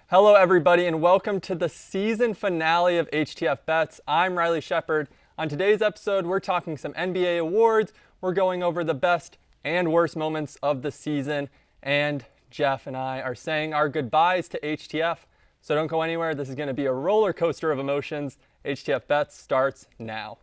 Hello, everybody, and welcome to the season finale of HTF Bets. I'm Riley Sheppard. On today's episode, we're talking some NBA awards. We're going over the best and worst moments of the season. And Jeff and I are saying our goodbyes to HTF. So don't go anywhere. This is going to be a roller coaster of emotions. HTF Bets starts now.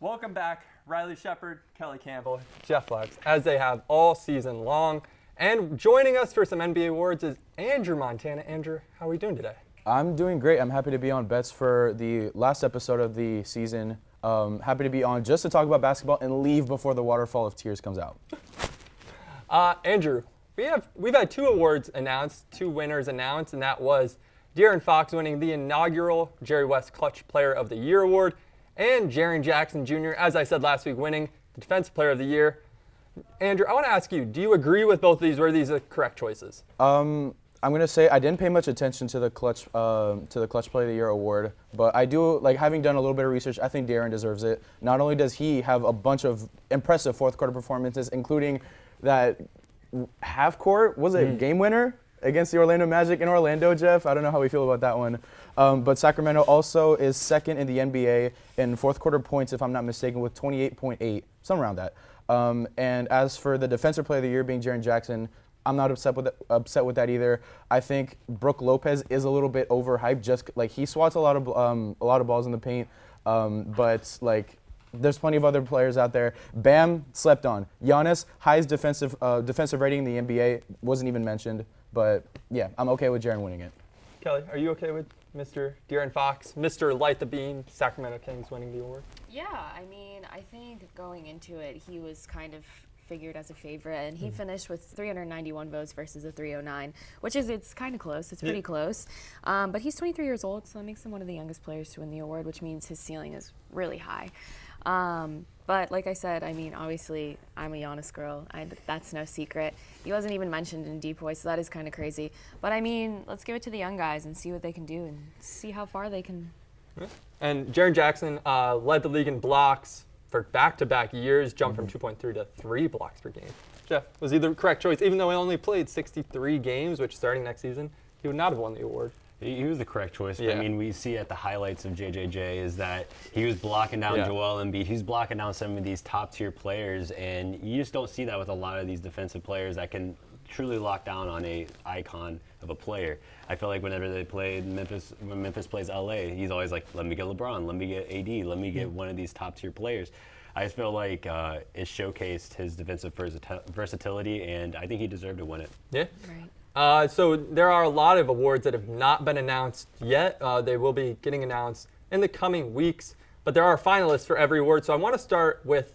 Welcome back, Riley Sheppard, Kellie Campbell, Jeff Laux, as they have all season long. And joining us for some NBA awards is Andrew Montana. Andrew, how are we doing today? I'm doing great. I'm happy to be on Bets for the last episode of the season. Happy to be on just to talk about basketball and leave before the waterfall of tears comes out. Andrew, we've had two awards announced, two winners announced, and that was De'Aaron Fox winning the inaugural Jerry West Clutch Player of the Year award, and Jaren Jackson Jr., as I said last week, winning the Defensive Player of the Year. Andrew, I want to ask you, do you agree with both of these? Were these the correct choices? I'm going to say I didn't pay much attention to the Clutch Player of the Year award, but I do, having done a little bit of research, I think De'Aaron deserves it. Not only does he have a bunch of impressive fourth quarter performances, including that half court, game winner against the Orlando Magic in Orlando, Jeff? I don't know how we feel about that one. But Sacramento also is second in the NBA in fourth quarter points, if I'm not mistaken, with 28.8, somewhere around that. And as for the Defensive Player of the Year being Jaren Jackson, I'm not upset with that either. I think Brook Lopez is a little bit overhyped. Just he swats a lot of balls in the paint, but there's plenty of other players out there. Bam, slept on. Giannis, highest defensive rating in the NBA, wasn't even mentioned. But yeah, I'm okay with Jaren winning it. Kellie, are you okay with Mr. De'Aaron Fox, Mr. Light the Beam, Sacramento Kings winning the award? Yeah, I mean, I think going into it, he was kind of figured as a favorite, and he finished with 391 votes versus a 309, which it's kind of close. It's pretty close. But he's 23 years old, so that makes him one of the youngest players to win the award, which means his ceiling is really high. But like I said, I mean, obviously, I'm a Giannis girl. That's no secret. He wasn't even mentioned in Depoy, so that is kind of crazy. But I mean, let's give it to the young guys and see what they can do and see how far they can. And Jaren Jackson led the league in blocks for back-to-back years, jumped from 2.3 to 3 blocks per game. Jeff, was he the correct choice? Even though he only played 63 games, which starting next season, he would not have won the award. He was the correct choice. Yeah. I mean, we see at the highlights of JJJ is that he was blocking down Joel Embiid. He was blocking down some of these top-tier players, and you just don't see that with a lot of these defensive players that can truly lock down on a icon of a player. I feel like whenever they played Memphis, when Memphis plays LA, he's always like, let me get LeBron, let me get AD, let me get one of these top-tier players. I just feel like it showcased his defensive versatility, and I think he deserved to win it. Yeah. Right. So there are a lot of awards that have not been announced yet. They will be getting announced in the coming weeks, but there are finalists for every award. So I want to start with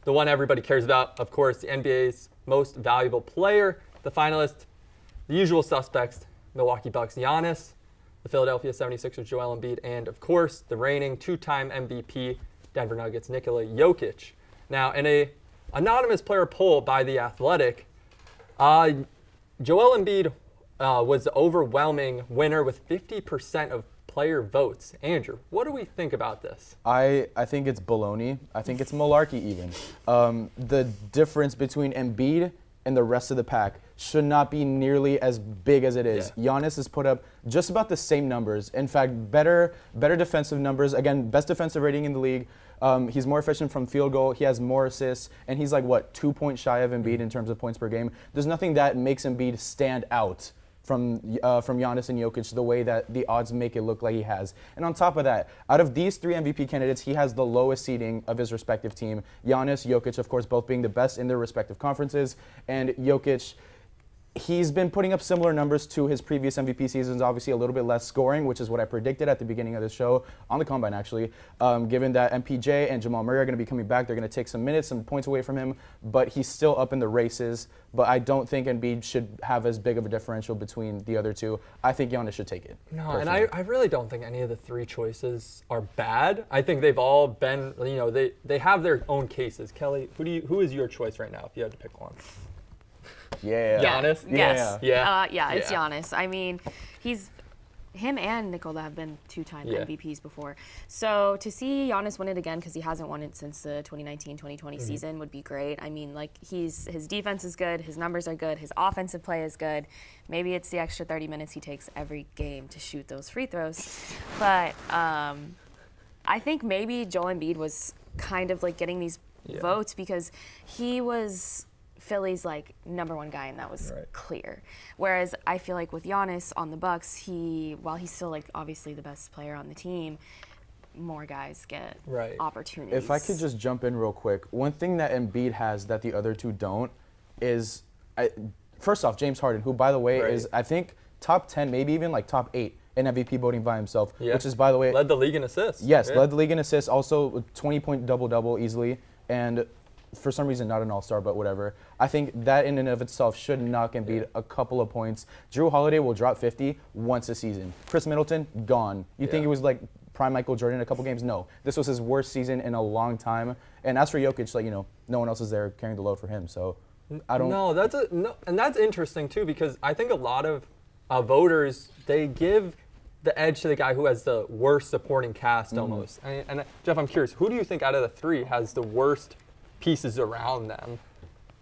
the one everybody cares about, of course, the NBA's most valuable player. The finalists, the usual suspects, Milwaukee Bucks Giannis, the Philadelphia 76ers Joel Embiid, and of course, the reigning two-time MVP Denver Nuggets Nikola Jokic. Now, in a anonymous player poll by The Athletic, Joel Embiid was the overwhelming winner with 50% of player votes. Andrew, what do we think about this? I think it's baloney. I think it's malarkey even. The difference between Embiid and the rest of the pack should not be nearly as big as it is. Yeah. Giannis has put up just about the same numbers. In fact, better defensive numbers. Again, best defensive rating in the league. He's more efficient from field goal. He has more assists, and he's 2 points shy of Embiid in terms of points per game. There's nothing that makes Embiid stand out from Giannis and Jokic the way that the odds make it look like he has. And on top of that, out of these three MVP candidates, he has the lowest seeding of his respective team. Giannis, Jokic, of course, both being the best in their respective conferences, and Jokic, he's been putting up similar numbers to his previous MVP seasons, obviously a little bit less scoring, which is what I predicted at the beginning of the show, on the Combine actually, given that MPJ and Jamal Murray are going to be coming back. They're going to take some minutes, some points away from him, but he's still up in the races. But I don't think Embiid should have as big of a differential between the other two. I think Giannis should take it. No, personally. and I really don't think any of the three choices are bad. I think they've all been, they have their own cases. Kellie, who is your choice right now if you had to pick one? Yeah. Giannis? Yes. Yeah. It's Yeah. Giannis. I mean, him and Nikola have been two-time Yeah. MVPs before. So to see Giannis win it again, because he hasn't won it since the 2019-2020 season, would be great. I mean, like, his defense is good, his numbers are good, his offensive play is good. Maybe it's the extra 30 minutes he takes every game to shoot those free throws. But I think maybe Joel Embiid was kind of like getting these votes because he was Philly's like number one guy, and that was clear. Whereas I feel like with Giannis on the Bucks, while he's still like obviously the best player on the team, more guys get opportunities. If I could just jump in real quick, one thing that Embiid has that the other two don't is, first off, James Harden, who by the way is I think top 10, maybe even like top 8 in MVP voting by himself, which is by the way led the league in assists. Yes, led the league in assists, also 20-point double-double easily, and for some reason not an all-star, but whatever. I think that in and of itself should knock Embiid a couple of points. Drew Holiday will drop 50 once a season. Chris Middleton, gone. You think it was like prime Michael Jordan in a couple games? No. This was his worst season in a long time. And as for Jokic, like, no one else is there carrying the load for him. So I don't. No, and that's interesting too, because I think a lot of voters, they give the edge to the guy who has the worst supporting cast almost. And Jeff, I'm curious, who do you think out of the three has the worst pieces around them?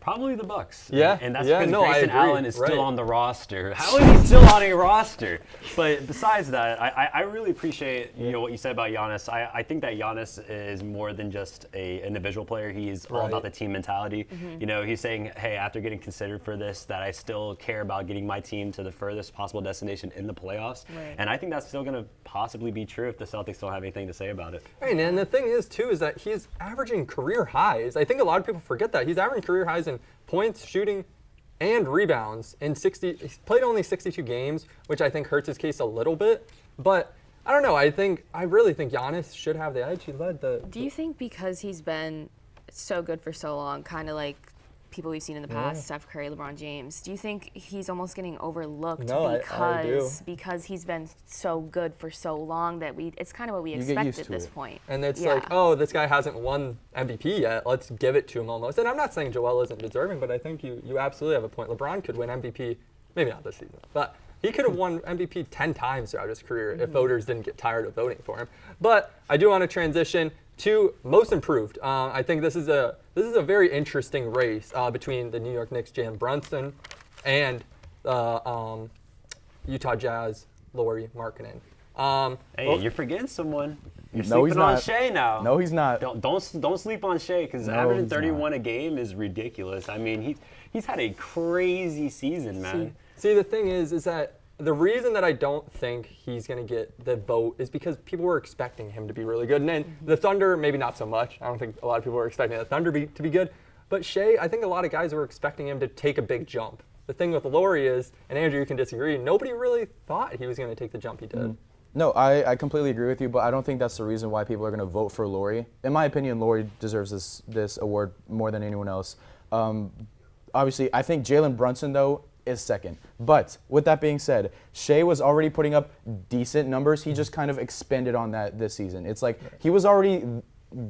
Probably the Bucks. Yeah. And that's because I Grayson agree. Allen is still on the roster. How is he still on a roster? But besides that, I really appreciate what you said about Giannis. I think that Giannis is more than just an individual player. He's all about the team mentality. He's saying, hey, after getting considered for this, that I still care about getting my team to the furthest possible destination in the playoffs. And I think that's still going to possibly be true if the Celtics don't have anything to say about it. Right, and the thing is too is that he's averaging career highs. I think a lot of people forget that. He's averaging career highs in points, shooting, and rebounds in 60. He's played only 62 games, which I think hurts his case a little bit. But I don't know. I really think Giannis should have the edge. He led the. Do you think because he's been so good for so long, kind of like people we've seen in the past, Steph Curry, LeBron James, do you think he's almost getting overlooked because he's been so good for so long that it's kind of what we expect at this point? And it's like, oh, this guy hasn't won MVP yet. Let's give it to him almost. And I'm not saying Joel isn't deserving, but I think you absolutely have a point. LeBron could win MVP, maybe not this season, but he could have won MVP 10 times throughout his career if voters didn't get tired of voting for him. But I do want to transition to most improved. I think this is a very interesting race between the New York Knicks' Jalen Brunson and Utah Jazz Lauri Markkanen. Hey, you're forgetting someone. You're No, he's sleeping on not. Shea now. No, he's not. Don't sleep on Shea because averaging 31 a game is ridiculous. I mean, he's had a crazy season, man. See, the thing is that the reason that I don't think he's going to get the vote is because people were expecting him to be really good. And then the Thunder, maybe not so much. I don't think a lot of people were expecting the Thunder to be good. But Shea, I think a lot of guys were expecting him to take a big jump. The thing with Lauri is, and Andrew, you can disagree, nobody really thought he was going to take the jump he did. No, I completely agree with you, but I don't think that's the reason why people are going to vote for Lauri. In my opinion, Lauri deserves this award more than anyone else. Obviously, I think Jalen Brunson, though, is second. But with that being said, Shea was already putting up decent numbers. He just kind of expanded on that this season. It's like he was already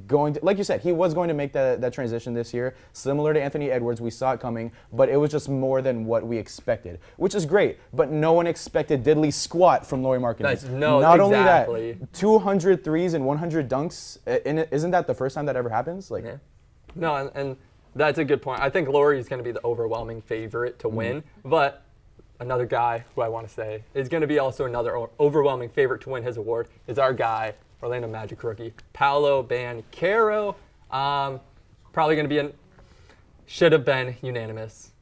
going to, like you said, he was going to make that transition this year, similar to Anthony Edwards. We saw it coming, but it was just more than what we expected, which is great. But no one expected diddly squat from Lauri Markkanen. Not only that, 200 threes and 100 dunks. Isn't that the first time that ever happens? No, and that's a good point. I think Lauri is going to be the overwhelming favorite to win, but another guy who I want to say is going to be also another overwhelming favorite to win his award is our guy, Orlando Magic rookie, Paolo Banchero. Probably going to be should have been unanimous,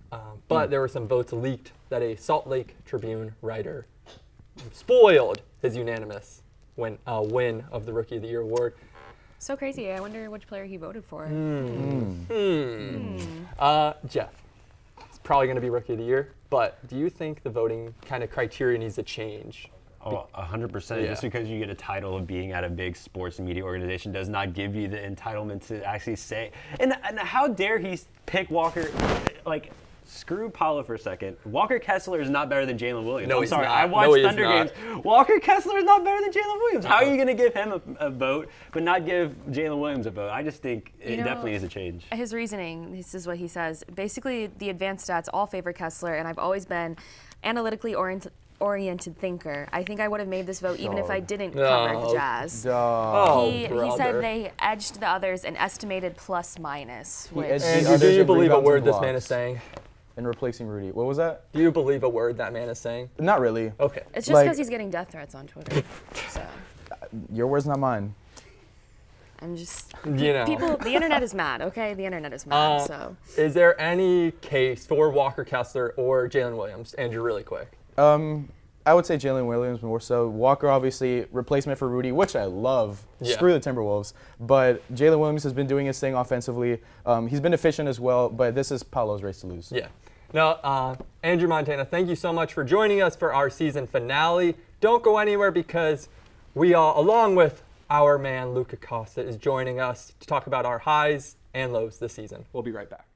but there were some votes leaked that a Salt Lake Tribune writer spoiled his unanimous win of the Rookie of the Year award. So crazy. I wonder which player he voted for. Jeff, it's probably going to be Rookie of the Year, but do you think the voting kind of criteria needs to change? Oh, 100%. Yeah. Just because you get a title of being at a big sports media organization does not give you the entitlement to actually say. And how dare he pick Walker? Like, screw Paolo for a second. Walker Kessler is not better than Jalen Williams. No, I'm he's sorry. not. I watched No, he is Thunder not. games. Walker Kessler is not better than Jalen Williams. How are you going to give him a vote, but not give Jalen Williams a vote? I just think it definitely needs a change. His reasoning, this is what he says. Basically, the advanced stats all favor Kessler, and I've always been analytically oriented thinker. I think I would have made this vote even if I didn't cover the Jazz. Oh, He brother. said they edged the others and estimated plus minus. Which edged And the do others you in believe a rebounds word and this man blocks. is saying? And replacing Rudy. What was that? Do you believe a word that man is saying? Not really. Okay. it's just like- because he's getting death threats on Twitter. So Your words, not mine. I'm just You know. people. The internet is mad. Okay, the internet is mad. So Is there any case for Walker Kessler or Jalen Williams? Andrew, really quick. I would say Jalen Williams more so. Walker, obviously, replacement for Rudy, which I love. Yeah. Screw the Timberwolves. But Jalen Williams has been doing his thing offensively. He's been efficient as well, but this is Paolo's race to lose. Yeah. Now, Andrew Montana, thank you so much for joining us for our season finale. Don't go anywhere because we all, along with our man Weluka Costa, is joining us to talk about our highs and lows this season. We'll be right back.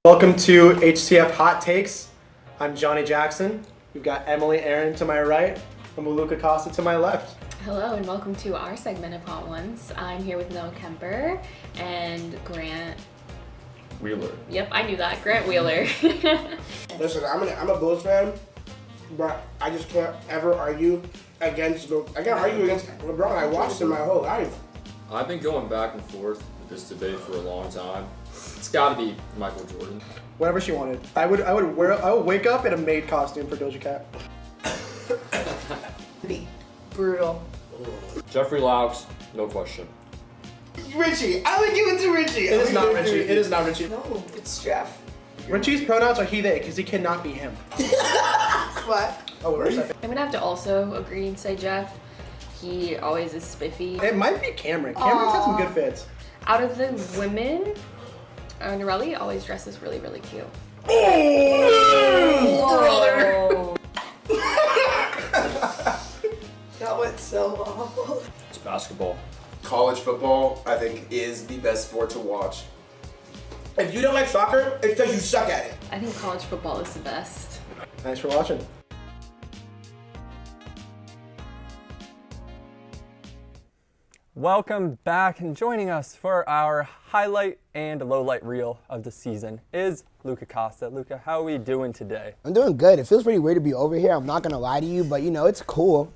Welcome to HTF Hot Takes. I'm Johnny Jackson. We've got Emily Aaron to my right and Weluka Costa to my left. Hello and welcome to our segment of Hot Ones. I'm here with Noah Kemper and Grant Wheeler. Yep, I knew that. Grant Wheeler. Listen, I'm a Bulls fan, but I just can't ever argue against LeBron. I watched him my whole life. I've been going back and forth with this debate for a long time. It's got to be Michael Jordan. Whatever she wanted. I would wake up in a maid costume for Doja Cat. Brutal. Jeffery Laux, no question. Richie, I would give it to Richie. It is not Richie. It is not Richie. No, it's Jeff. Richie's pronouns are he, they, because he cannot be him. What? Oh, wait a second. I'm gonna have to also agree and say Jeff. He always is spiffy. It might be Cameron. Cameron's had some good fits. Out of the women, Riley always dresses really, really cute. That went so awful. It's basketball. College football, I think, is the best sport to watch. If you don't like soccer, it's because you suck at it. I think college football is the best. Thanks for watching. Welcome back, and joining us for our highlight and low light reel of the season is Weluka Costa. Luca, how are we doing today? I'm doing good. It feels pretty weird to be over here. I'm not gonna lie to you, but you know it's cool.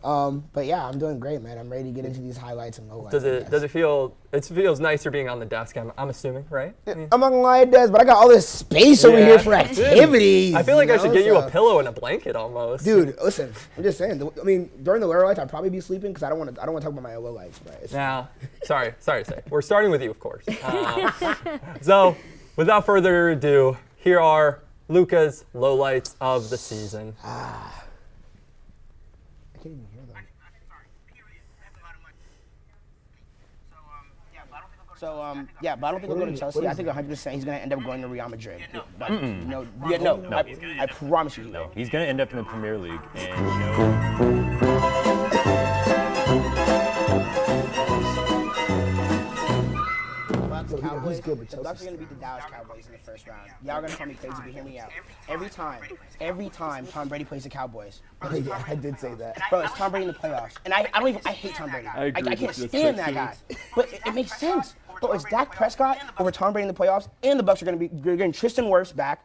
But yeah, I'm doing great, man. I'm ready to get into these highlights and lowlights. Does it feel? It feels nicer being on the desk. I'm assuming, right? I'm not gonna lie, it does. But I got all this space over here for activities. I feel like I should get you a so- pillow and a blanket almost. Dude, listen. I'm just saying. I mean, during the low lights, I'd probably be sleeping because I don't want to talk about my low lights. But it's Now, sorry to say, we're starting with you, of course. So, without further ado, here are Luca's lowlights of the season. I can't even hear them. So yeah, but I don't think he'll go to Chelsea. I think 100% he's gonna end up going to Real Madrid. But, no, I promise you. No, he's going to end up in the Premier League. And, Bucks, Cowboys. The Bucks are gonna beat the Dallas Cowboys in the first round. Y'all are gonna call me crazy, but hear me out. Every time Tom Brady plays the Cowboys. Yeah, I did say that. Bro, it's Tom Brady in the playoffs. And I hate Tom Brady. I can't stand that guy. But it makes sense. Bro, it's Dak Prescott over Tom Brady in the playoffs, and the Bucks are gonna be getting Tristan Wirfs back.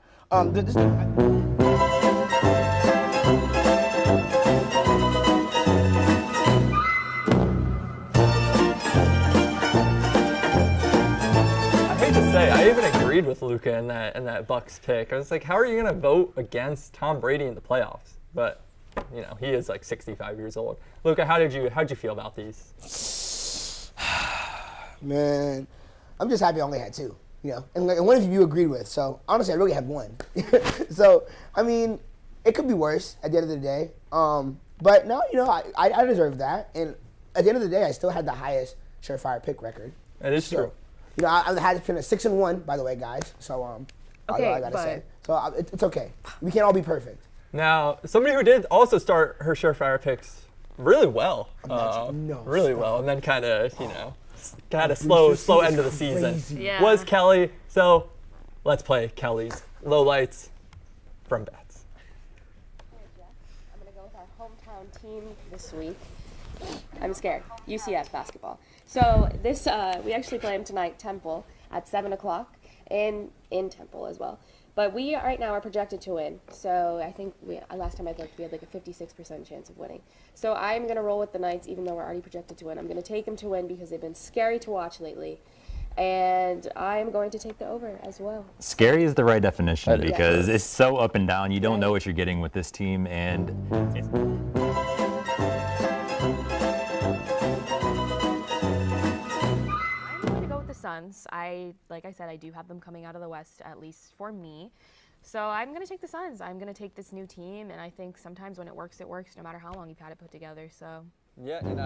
I hate to say, I even agreed with Luca in that Bucks pick. I was like, how are you gonna vote against Tom Brady in the playoffs? But you know, he is like 65 years old. Luca, how'd you feel about these? Man, I'm just happy I only had two. You know, and one of you agreed with. So honestly, I really had one. So I mean, it could be worse at the end of the day. But no, you know, I deserve that. And at the end of the day, I still had the highest surefire pick record. It is true. You know, I had to finish 6-1, by the way, guys. So Okay, all I gotta but- say. So it's okay. We can't all be perfect. Now, somebody who did also start her surefire picks really well, No, really well, and then kind of, you know, had a slow end of the season Yeah. was Kellie. So let's play Kellie's lowlights from Bets. I'm going to go with our hometown team this week. I'm scared. UCF basketball. So this, we actually play them tonight, Temple, at 7 o'clock in Temple as well. But we right now are projected to win. So I think last time I looked, we had like a 56% chance of winning. So I'm going to roll with the Knights, even though we're already projected to win. I'm going to take them to win because they've been scary to watch lately. And I'm going to take the over as well. Scary is the right definition because it's so up and down. You don't know what you're getting with this team. And it's Suns. Like I said, I do have them coming out of the West, at least for me. So I'm going to take the Suns. I'm going to take this new team, and I think sometimes when it works, no matter how long you've had it put together. So Yeah, and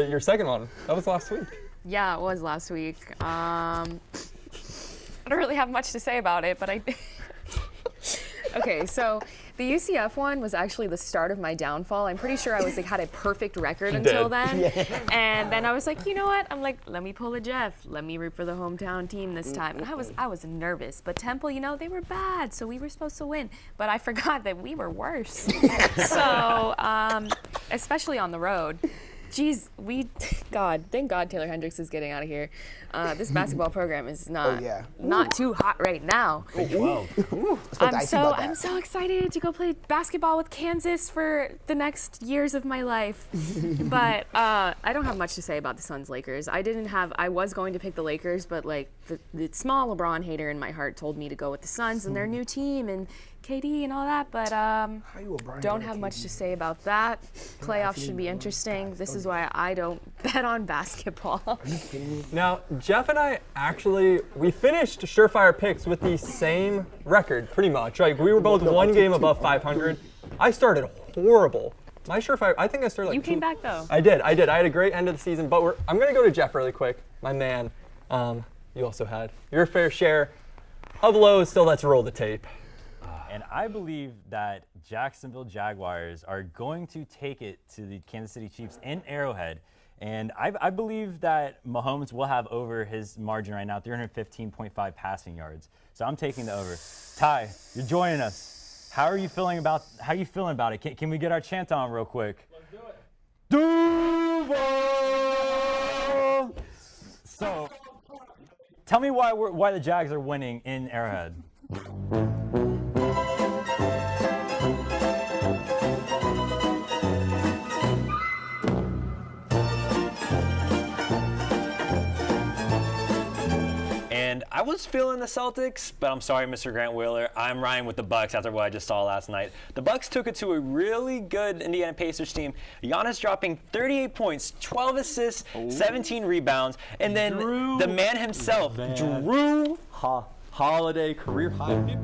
your second one, that was last week. yeah, it was last week. I don't really have much to say about it, but Okay, so the UCF one was actually the start of my downfall. I'm pretty sure I had a perfect record until then. Yeah. And then I was like, you know what? I'm like, let me pull a Jeff. Let me root for the hometown team this time. And I was nervous. But Temple, they were bad, so we were supposed to win. But I forgot that we were worse. So, especially on the road. Geez, thank God Taylor Hendricks is getting out of here. This basketball program is not too hot right now. I'm so excited to go play basketball with Kansas for the next years of my life. But I don't have much to say about the Suns Lakers. I was going to pick the Lakers, but the small LeBron hater in my heart told me to go with the Suns and their new team and KD and all that, but don't have much to say about that. Playoffs should be interesting. This is why I don't bet on basketball. Now, Jeff and I we finished Surefire Picks with the same record, pretty much. We were both one game above 500. I started horrible. My Surefire, I think I started You came back, though. I did. I had a great end of the season, but I'm going to go to Jeff really quick. My man, you also had your fair share of lows, so let's roll the tape. And I believe that Jacksonville Jaguars are going to take it to the Kansas City Chiefs in Arrowhead. And I believe that Mahomes will have over his margin right now, 315.5 passing yards. So I'm taking the over. Ty, you're joining us. How are you feeling about it? Can we get our chant on real quick? Let's do it. Duval! So, tell me why the Jags are winning in Arrowhead. And I was feeling the Celtics, but I'm sorry, Mr. Grant Wheeler. I'm riding with the Bucks after what I just saw last night. The Bucks took it to a really good Indiana Pacers team. Giannis dropping 38 points, 12 assists, 17 rebounds, and then the man himself, Drew Holiday career high.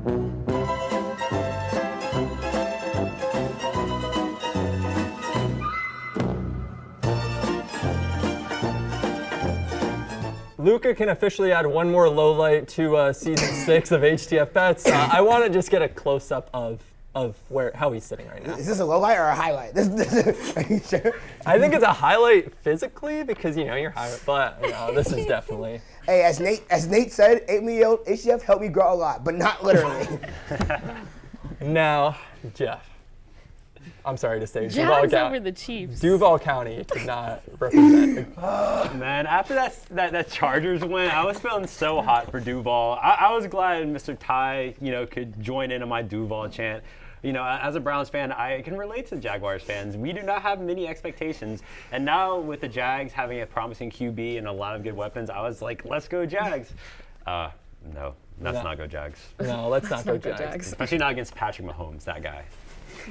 Luka can officially add one more low light to season 6 of HTF Bets. I want to just get a close up of how he's sitting right now. Is this a low light or a highlight? Are you sure? I think it's a highlight physically because you're high, but this is definitely. Hey, as Nate said, 8-year-old HTF helped me grow a lot, but not literally. Now, Jeff. I'm sorry to say, Jags over the Chiefs. Duval County did not represent. Man, after that Chargers win, I was feeling so hot for Duval. I was glad Mr. Ty, could join in on my Duval chant. As a Browns fan, I can relate to the Jaguars fans. We do not have many expectations. And now with the Jags having a promising QB and a lot of good weapons, I was like, let's go Jags. No, let's not go Jags. No, let's not go Jags. Especially not against Patrick Mahomes, that guy.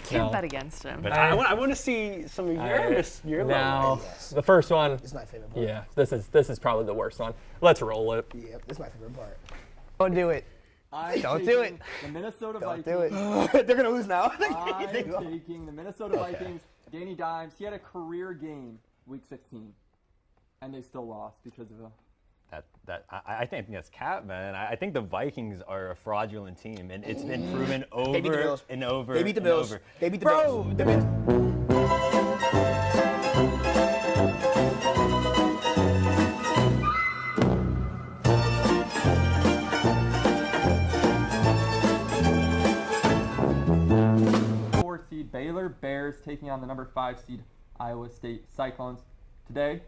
Can't bet against him. But I want to see some of your now, the first one. This is my favorite part. Yeah, this is probably the worst one. Let's roll it. Yep, this is my favorite part. Don't do it. Don't do it. The Minnesota Don't Vikings. do it. They're going to lose now. I'm taking the Minnesota Vikings. Danny Dimes, he had a career game week 16, and they still lost because of a... I think that's cap, man. I think the Vikings are a fraudulent team, and it's been proven over They beat the Bills. and over. They beat the and Bills. over. They beat the Bills. taking on the number 5 seed Iowa State Cyclones. Today,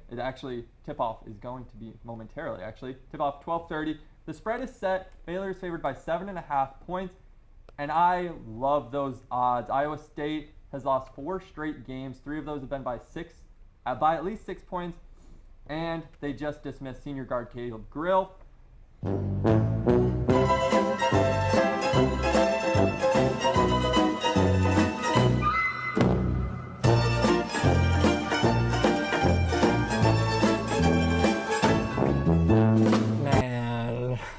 tip-off is going to be momentarily, Tip-off 12:30. The spread is set. Baylor is favored by 7.5 points, and I love those odds. Iowa State has lost 4 straight games. 3 of those have been by at least 6 points, and they just dismissed senior guard Caleb Grill.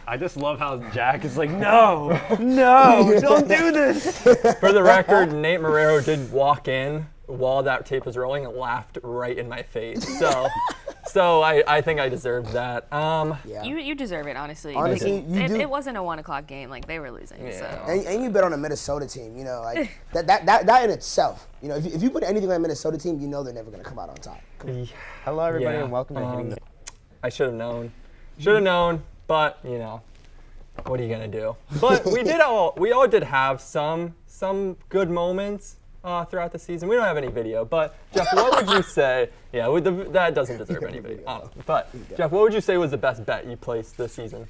I just love how Jack is like, no, don't do this. For the record, Nate Marrero did walk in while that tape was rolling and laughed right in my face. So I think I deserved that. Yeah. You deserve it, honestly. Honestly, it wasn't a 1 o'clock game. Like, they were losing. Yeah. So. And you bet on a Minnesota team, you know, like that in itself. You know, if you put anything on a Minnesota team, you know they're never going to come out on top. Hello, everybody, and welcome to Hitting the... I should have known. But, you know, what are you going to do? But we all did have some good moments throughout the season. We don't have any video, but Jeff, what would you say? Yeah, that doesn't deserve any video, honestly. But, Jeff, what would you say was the best bet you placed this season?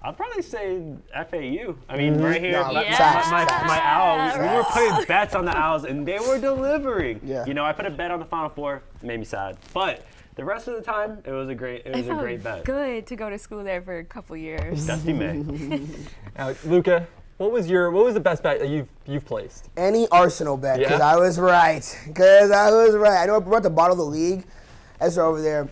I'd probably say FAU. I mean, right here, No, my Owls. We were putting bets on the Owls, and they were delivering. Yeah. You know, I put a bet on the Final Four. It made me sad. But the rest of the time, it was a great bet. Good to go to school there for a couple years. Dusty May. Now, Luca, what was the best bet that you've placed? Any Arsenal bet, because Yeah? I was right. I know I brought the bottle of the league. Ezra over there,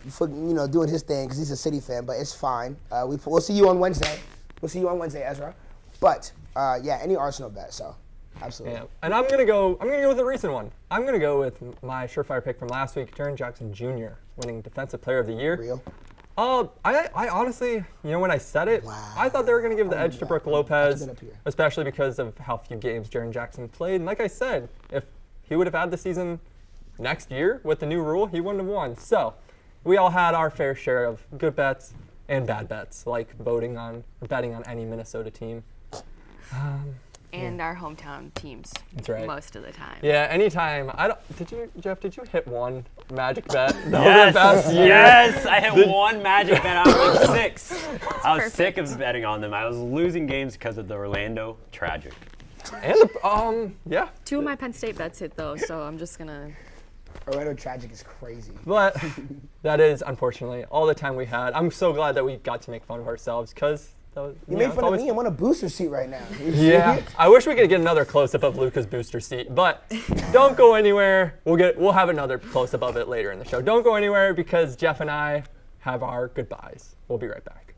doing his thing because he's a City fan, but it's fine. We'll see you on Wednesday. Ezra. But any Arsenal bet. So, absolutely. Yeah. And I'm gonna go with a recent one. I'm gonna go with my surefire pick from last week, Jaren Jackson Jr. winning Defensive Player of the Year. Real. I honestly, when I said it, I thought they were going to give the edge to Brook Lopez, especially because of how few games Jaren Jackson played. And like I said, if he would have had the season next year with the new rule, he wouldn't have won. So we all had our fair share of good bets and bad bets, like betting on any Minnesota team. And our hometown teams. That's right. Most of the time. Yeah, anytime. Jeff, did you hit one magic bet? Yes, I hit one magic bet out of 6. I was sick of betting on them. I was losing games because of the Orlando Tragic. And yeah. 2 of my Penn State bets hit though, so I'm just gonna. Orlando Tragic is crazy. But that is unfortunately all the time we had. I'm so glad that we got to make fun of ourselves because. You made fun of me. I'm on a booster seat right now. Yeah, I wish we could get another close-up of Luca's booster seat, but don't go anywhere. We'll have another close-up of it later in the show. Don't go anywhere because Jeff and I have our goodbyes. We'll be right back.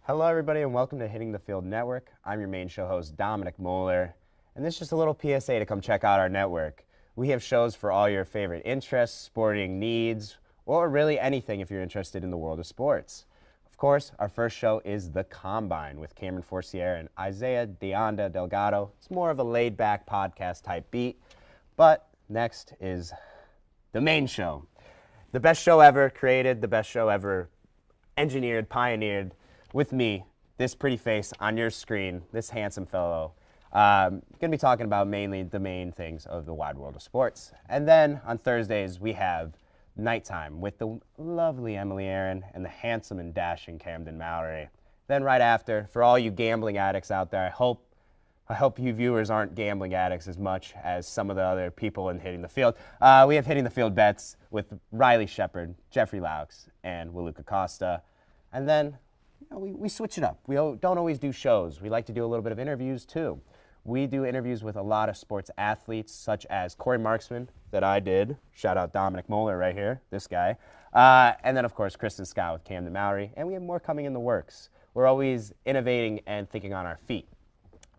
Hello, everybody, and welcome to Hitting the Field Network. I'm your main show host, Dominic Moeller, and this is just a little PSA to come check out our network. We have shows for all your favorite interests, sporting needs, or really anything if you're interested in the world of sports. Of course, our first show is The Combine with Cameron Forcier and Isaiah Deonda Delgado. It's more of a laid-back podcast-type beat. But next is the main show. The best show ever created, the best show ever engineered, pioneered with me, this pretty face on your screen, this handsome fellow. Going to be talking about mainly the main things of the wide world of sports. And then on Thursdays, we have Nighttime with the lovely Emily Aaron and the handsome and dashing Camden Mallory. Then right after, for all you gambling addicts out there, I hope you viewers aren't gambling addicts as much as some of the other people in Hitting the Field. We have Hitting the Field Bets with Riley Sheppard, Jeffery Laux, and Weluka Costa. And then we switch it up. We don't always do shows. We like to do a little bit of interviews too. We do interviews with a lot of sports athletes, such as Corey Marksman, that I did. Shout out Dominic Moeller right here, this guy. And then, of course, Kristen Scott with Camden Mallory. And we have more coming in the works. We're always innovating and thinking on our feet.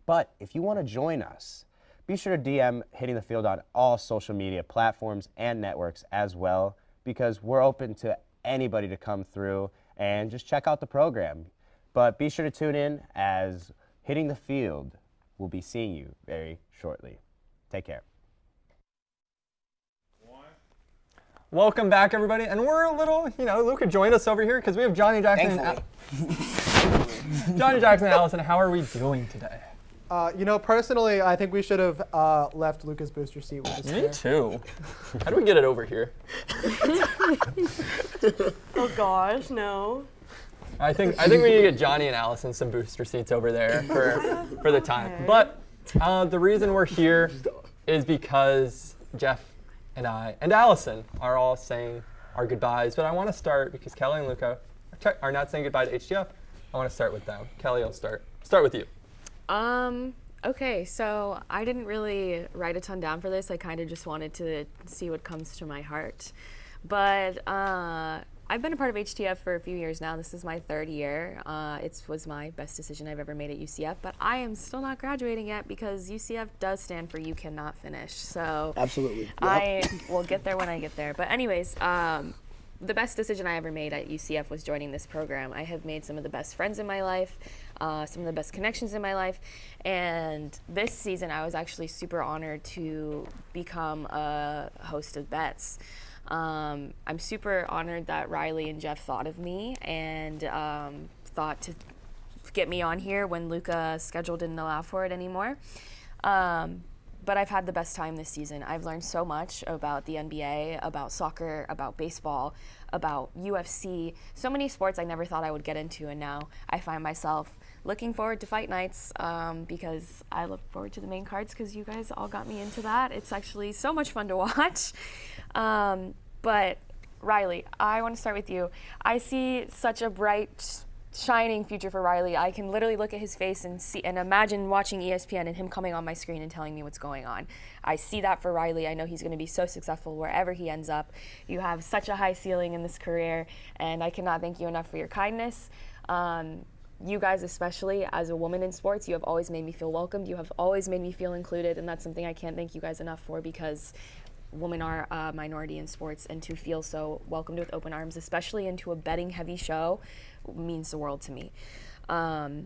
But if you want to join us, be sure to DM Hitting the Field on all social media platforms and networks as well, because we're open to anybody to come through and just check out the program. But be sure to tune in, as Hitting the Field will be seeing you very shortly. Take care. Welcome back, everybody. And we're a little, Luca joined us over here because we have Johnny Jackson. Johnny Jackson and Allison. How are we doing today? Personally, I think we should have left Luca's booster seat with his Me hair. too. How do we get it over here? Oh gosh, no. I think we need to get Johnny and Allison some booster seats over there for the time. But the reason we're here is because Jeff and I and Allison are all saying our goodbyes. But I want to start because Kellie and Luca are not saying goodbye to HTF. I want to start with them. Kellie, I'll start with you. Okay, so I didn't really write a ton down for this. I kind of just wanted to see what comes to my heart. But I've been a part of HTF for a few years now. This is my 3rd year. It was my best decision I've ever made at UCF, but I am still not graduating yet because UCF does stand for you cannot finish. So Absolutely. I will get there when I get there. But anyways, the best decision I ever made at UCF was joining this program. I have made some of the best friends in my life, some of the best connections in my life, and this season I was actually super honored to become a host of Bets. I'm super honored that Riley and Jeff thought of me and thought to get me on here when Luca's schedule didn't allow for it anymore. But I've had the best time this season. I've learned so much about the NBA, about soccer, about baseball, about UFC, so many sports I never thought I would get into, and now I find myself looking forward to fight nights because I look forward to the main cards because you guys all got me into that. It's actually so much fun to watch. But Riley, I want to start with you. I see such a bright, shining future for Riley. I can literally look at his face and see and imagine watching ESPN and him coming on my screen and telling me what's going on. I see that for Riley. I know he's going to be so successful wherever he ends up. You have such a high ceiling in this career, and I cannot thank you enough for your kindness. You guys, especially as a woman in sports, you have always made me feel welcomed. You have always made me feel included, and that's something I can't thank you guys enough for because women are a minority in sports, and to feel so welcomed with open arms, especially into a betting heavy show, means the world to me. I'm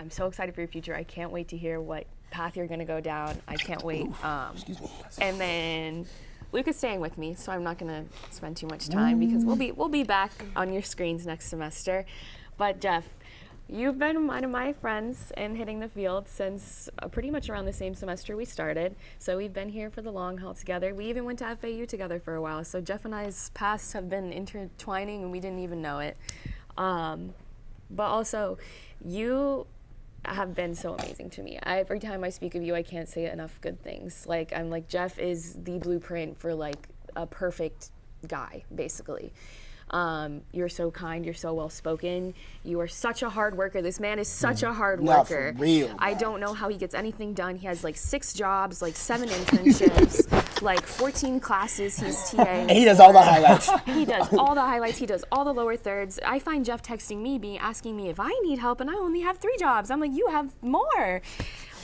so excited for your future. I can't wait to hear what path you're going to go down. I can't wait. Excuse me. And then Luke is staying with me, so I'm not going to spend too much time because we'll be back on your screens next semester. But Jeff, you've been one of my friends in hitting the field since pretty much around the same semester we started. So we've been here for the long haul together. We even went to FAU together for a while. So Jeff and I's paths have been intertwining and we didn't even know it. But also, you have been so amazing to me. Every time I speak of you, I can't say enough good things. I'm like, Jeff is the blueprint for like a perfect guy, basically. You're so kind, you're so well spoken, you are such a hard worker. This man is such a hard worker. For real, I don't know how he gets anything done. He has like 6 jobs, like 7 internships, like 14 classes he's TA. And he does all the highlights. He does all the highlights, he does all the lower thirds. I find Jeff texting me, asking me if I need help, and I only have 3 jobs. I'm like, you have more.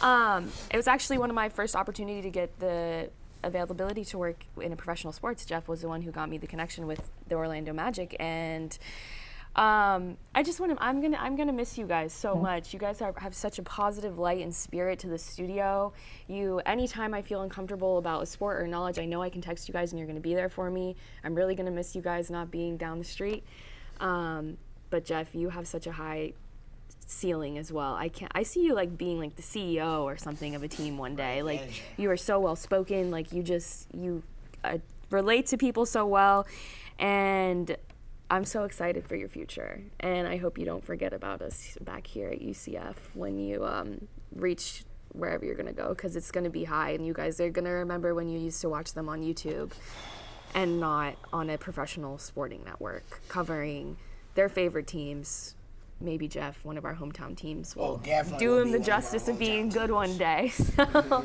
It was actually one of my first opportunity to get the availability to work in a professional sports. Jeff was the one who got me the connection with the Orlando Magic, and I just want to. I'm gonna miss you guys so much. You guys have such a positive light and spirit to the studio. Anytime I feel uncomfortable about a sport or knowledge, I know I can text you guys, and you're gonna be there for me. I'm really gonna miss you guys not being down the street. But Jeff, you have such a high ceiling as well. I see you like being like the CEO or something of a team one day. Like you are so well spoken. Like you relate to people so well, and I'm so excited for your future. And I hope you don't forget about us back here at UCF when you reach wherever you're gonna go, because it's gonna be high, and you guys are gonna remember when you used to watch them on YouTube and not on a professional sporting network covering their favorite teams. Maybe Jeff, one of our hometown teams, will do him the justice of being good one day. So,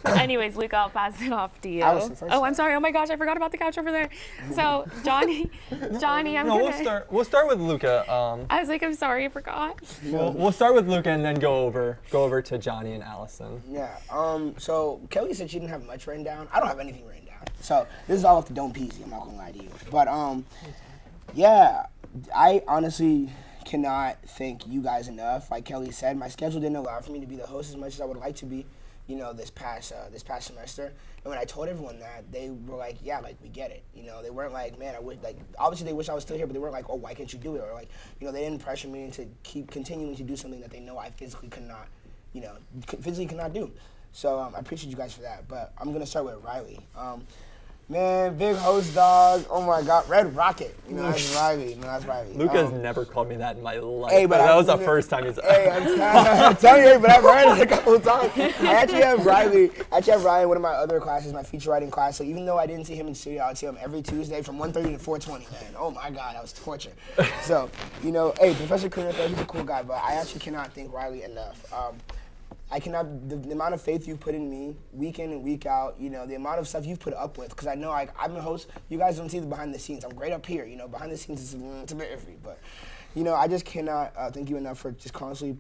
anyways, Luke, I'll pass it off to you. Allison first. Oh, I'm sorry. Oh my gosh, I forgot about the couch over there. So, Johnny, We'll start with Luca. I was like, I'm sorry, I forgot. We'll start with Luca and then go over to Johnny and Allison. Yeah. So Kellie said she didn't have much written down. I don't have anything written down. So this is all up to Don't Peasy. I'm not gonna lie to you. But yeah, I honestly cannot thank you guys enough. Like Kellie said, my schedule didn't allow for me to be the host as much as I would like to be, this past semester. And when I told everyone that, they were like, yeah, like we get it. They weren't like, man, I would like. Obviously, they wish I was still here, but they weren't like, oh, why can't you do it? Or like, they didn't pressure me to keep continuing to do something that they know I physically could not physically cannot do. So I appreciate you guys for that. But I'm gonna start with Riley. Man, big host dog. Oh my God, Red Rocket. That's Riley. That's Riley. Luca's never called me that in my life. Hey, but that was the first time he's. Hey, I'm telling you, but I've heard it a couple of times. I actually have Riley in one of my other classes, my feature writing class. So even though I didn't see him in studio, I would see him every Tuesday from 1:30 to 4:20. Man, oh my God, that was torture. So hey, Professor Kuhn, he's a cool guy, but I actually cannot thank Riley enough. I cannot, the amount of faith you've put in me, week in and week out, the amount of stuff you've put up with, because I know I'm a host, you guys don't see the behind the scenes. I'm great up here, behind the scenes it's a bit iffy, but, I just cannot thank you enough for just constantly,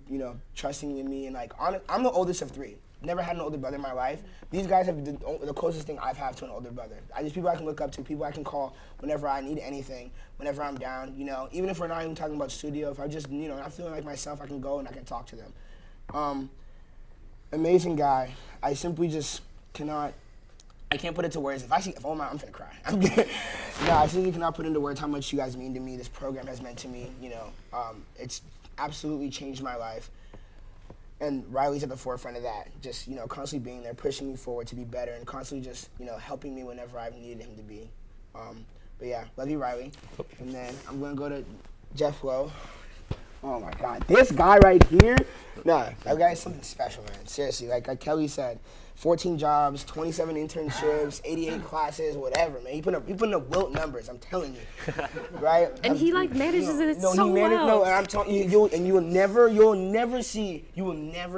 trusting in me, and I'm the oldest of 3. Never had an older brother in my life. These guys have the closest thing I've had to an older brother. People I can look up to, people I can call whenever I need anything, whenever I'm down, even if we're not even talking about studio, if I just, not feeling like myself, I can go and I can talk to them. Amazing guy. I simply just cannot. I can't put it to words. I'm gonna cry. I simply cannot put into words how much you guys mean to me. This program has meant to me. It's absolutely changed my life. And Riley's at the forefront of that. Just constantly being there, pushing me forward to be better, and constantly just helping me whenever I've needed him to be. But yeah, love you, Riley. And then I'm gonna go to Jeff Lowe. Oh my God, this guy right here, that guy is something special, man. Seriously, like Kelly said, 14 jobs, 27 internships, 88 classes, whatever, man. He put up wilt numbers, I'm telling you, right? And he manages it so well. No, and I'm telling you, you will never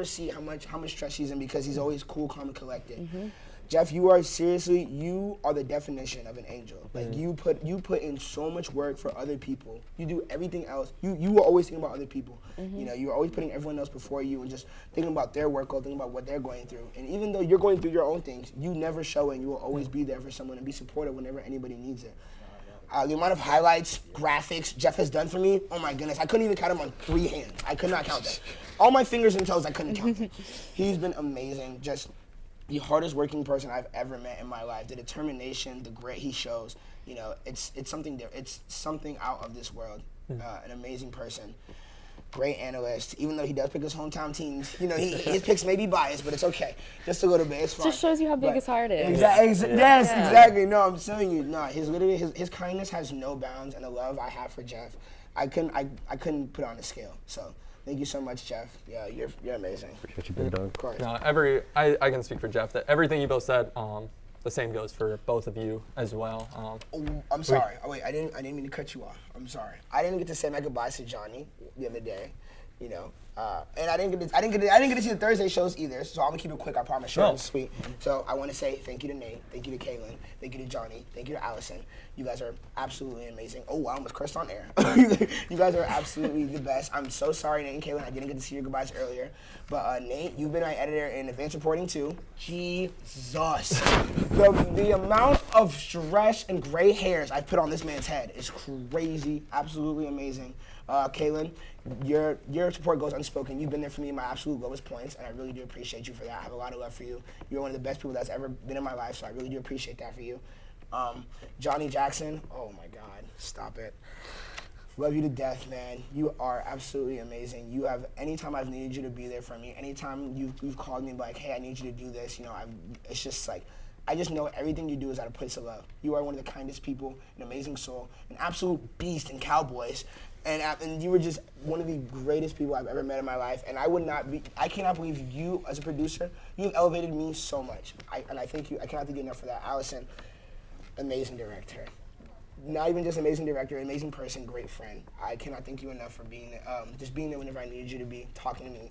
see how much stress he's in because he's always cool, calm, and collected. Mm-hmm. Jeff, you are the definition of an angel. Like you put in so much work for other people. You do everything else. You were always thinking about other people. Mm-hmm. You're always putting everyone else before you and just thinking about their workload, thinking about what they're going through. And even though you're going through your own things, you never show it and you will always be there for someone and be supportive whenever anybody needs it. The amount of highlights, graphics Jeff has done for me, oh my goodness, I couldn't even count them on 3 hands. I could not count them. All my fingers and toes, I couldn't count them. He's been amazing. Just the hardest working person I've ever met in my life. The determination, the grit he shows, it's something different. It's something out of this world. An amazing person, great analyst. Even though he does pick his hometown teams, his picks may be biased, but it's okay. Just a little bit, it's fine. Just shows you how big his heart is. Yes, exactly. No, I'm telling you, his kindness has no bounds, and the love I have for Jeff, I couldn't put on a scale. So. Thank you so much, Jeff. Yeah, you're amazing. Appreciate you, big dog. Of course. No, I can speak for Jeff that everything you both said, the same goes for both of you as well. I'm sorry. Wait, I didn't mean to cut you off. I'm sorry. I didn't get to say my goodbyes to Johnny the other day. And I didn't get to see the Thursday shows either. So I'm gonna keep it quick. I promise. Short and sweet. So I want to say thank you to Nate, thank you to Kaylin, thank you to Johnny, thank you to Allison. You guys are absolutely amazing. Oh, I almost cursed on air. You guys are absolutely the best. I'm so sorry, Nate and Kaylin. I didn't get to see your goodbyes earlier. But Nate, you've been my editor in advanced reporting too. Jesus. The amount of stress and gray hairs I've put on this man's head is crazy. Absolutely amazing. Kaylin, your support goes unspoken. You've been there for me in my absolute lowest points, and I really do appreciate you for that. I have a lot of love for you. You're one of the best people that's ever been in my life, so I really do appreciate that for you. Johnny Jackson, oh my God, stop it. Love you to death, man. You are absolutely amazing. Anytime I've needed you to be there for me, anytime you've called me and be like, hey, I need you to do this, it's just like, I just know everything you do is out of place of love. You are one of the kindest people, an amazing soul, an absolute beast in Cowboys. And you were just one of the greatest people I've ever met in my life. And I cannot believe you, as a producer, you've elevated me so much. I thank you. I cannot thank you enough for that. Allison, amazing director. Not even just amazing director, amazing person, great friend. I cannot thank you enough for being just being there whenever I needed you to be, talking to me.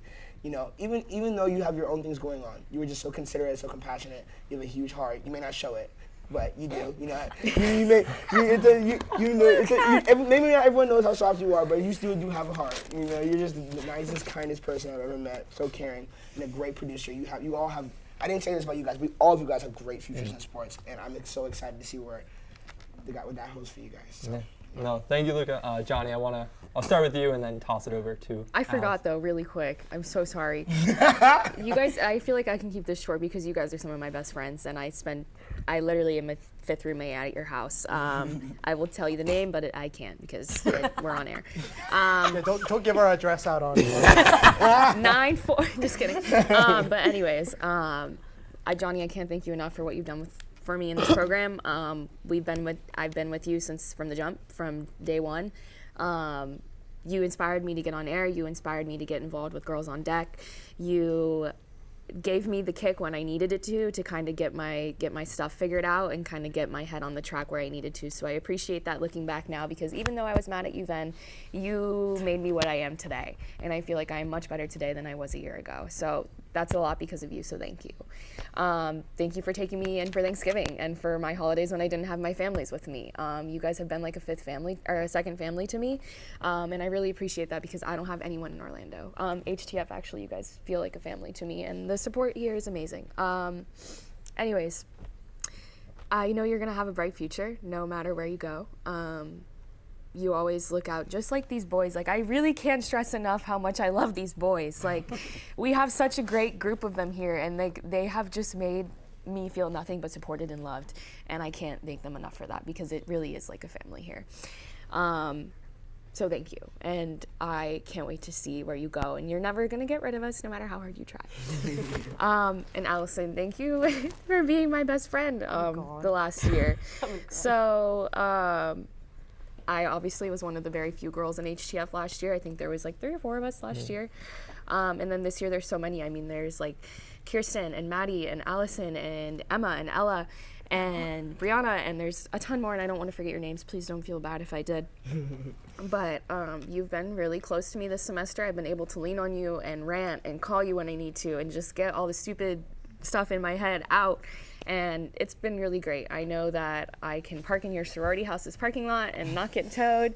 Even though you have your own things going on, you were just so considerate, so compassionate. You have a huge heart. You may not show it, but you do. Maybe not everyone knows how soft you are, but you still do have a heart. You're just the nicest, kindest person I've ever met. So caring and a great producer. You all have. I didn't say this about you guys, but all of you guys have great futures in sports, and I'm so excited to see what that holds for you guys. So. Yeah. No, thank you, Luca. Johnny, I'll start with you and then toss it over to I forgot though, really quick. I'm so sorry. You guys, I feel like I can keep this short because you guys are some of my best friends, and I spend I literally am a 5th roommate at your house. I will tell you the name, but I can't because we're on air. Yeah, don't give our address out on. 9-4. Just kidding. But anyways, Johnny, I can't thank you enough for what you've done for me in this program. I've been with you since from the jump, from day one. You inspired me to get on air. You inspired me to get involved with Girls on Deck. You gave me the kick when I needed it to kind of get my stuff figured out and kind of get my head on the track where I needed to. So I appreciate that looking back now, because even though I was mad at you then, you made me what I am today. And I feel like I am much better today than I was a year ago. So that's a lot because of you, so thank you. Thank you for taking me in for Thanksgiving and for my holidays when I didn't have my families with me. You guys have been like a 5th family or a 2nd family to me, and I really appreciate that because I don't have anyone in Orlando. HTF, actually, you guys feel like a family to me, and the support here is amazing. Anyways, I know you're gonna have a bright future no matter where you go. You always look out just like these boys. Like, I really can't stress enough how much I love these boys. Like, we have such a great group of them here, and they have just made me feel nothing but supported and loved, and I can't thank them enough for that because it really is like a family here. So thank you, and I can't wait to see where you go, and you're never gonna get rid of us no matter how hard you try. And Allison, thank you for being my best friend the last year. So I obviously was one of the very few girls in HTF last year. I think there was like 3 or 4 of us last year. And then this year there's so many. I mean, there's like Kirsten and Maddie and Allison and Emma and Ella and Brianna, and there's a ton more, and I don't want to forget your names. Please don't feel bad if I did. But you've been really close to me this semester. I've been able to lean on you and rant and call you when I need to and just get all the stupid stuff in my head out. And it's been really great. I know that I can park in your sorority house's parking lot and not get towed,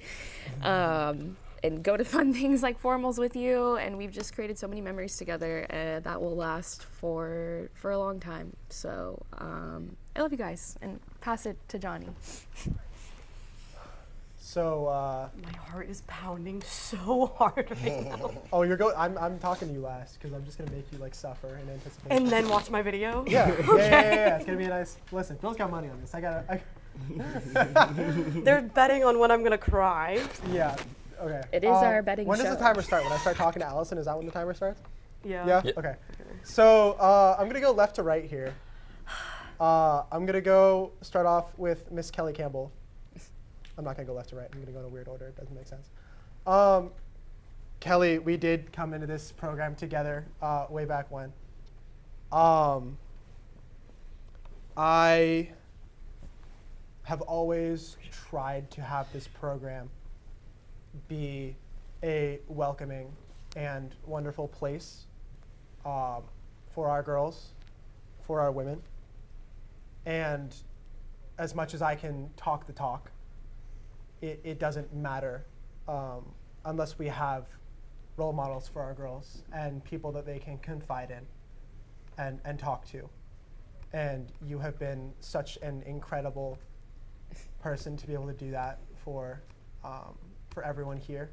and go to fun things like formals with you. And we've just created so many memories together that will last for a long time. So I love you guys, and pass it to Johnny. So my heart is pounding so hard right now. Oh, I'm talking to you last because I'm just gonna make you like suffer in anticipation. And then watch my video. Yeah, Okay. yeah. It's gonna be a nice. Listen, Phil's got money on this. They're betting on when I'm gonna cry. Yeah. Okay. It is our betting When show. does the timer start? When I start talking to Allison, is that when the timer starts? Yeah. Yeah. Okay. So I'm gonna go left to right here. I'm gonna go start off with Miss Kellie Campbell. I'm not gonna go left to right. I'm gonna go in a weird order. It doesn't make sense. Kellie, we did come into this program together way back when. I have always tried to have this program be a welcoming and wonderful place for our girls, for our women. And as much as I can talk the talk, it doesn't matter unless we have role models for our girls and people that they can confide in and talk to. And you have been such an incredible person to be able to do that for everyone here.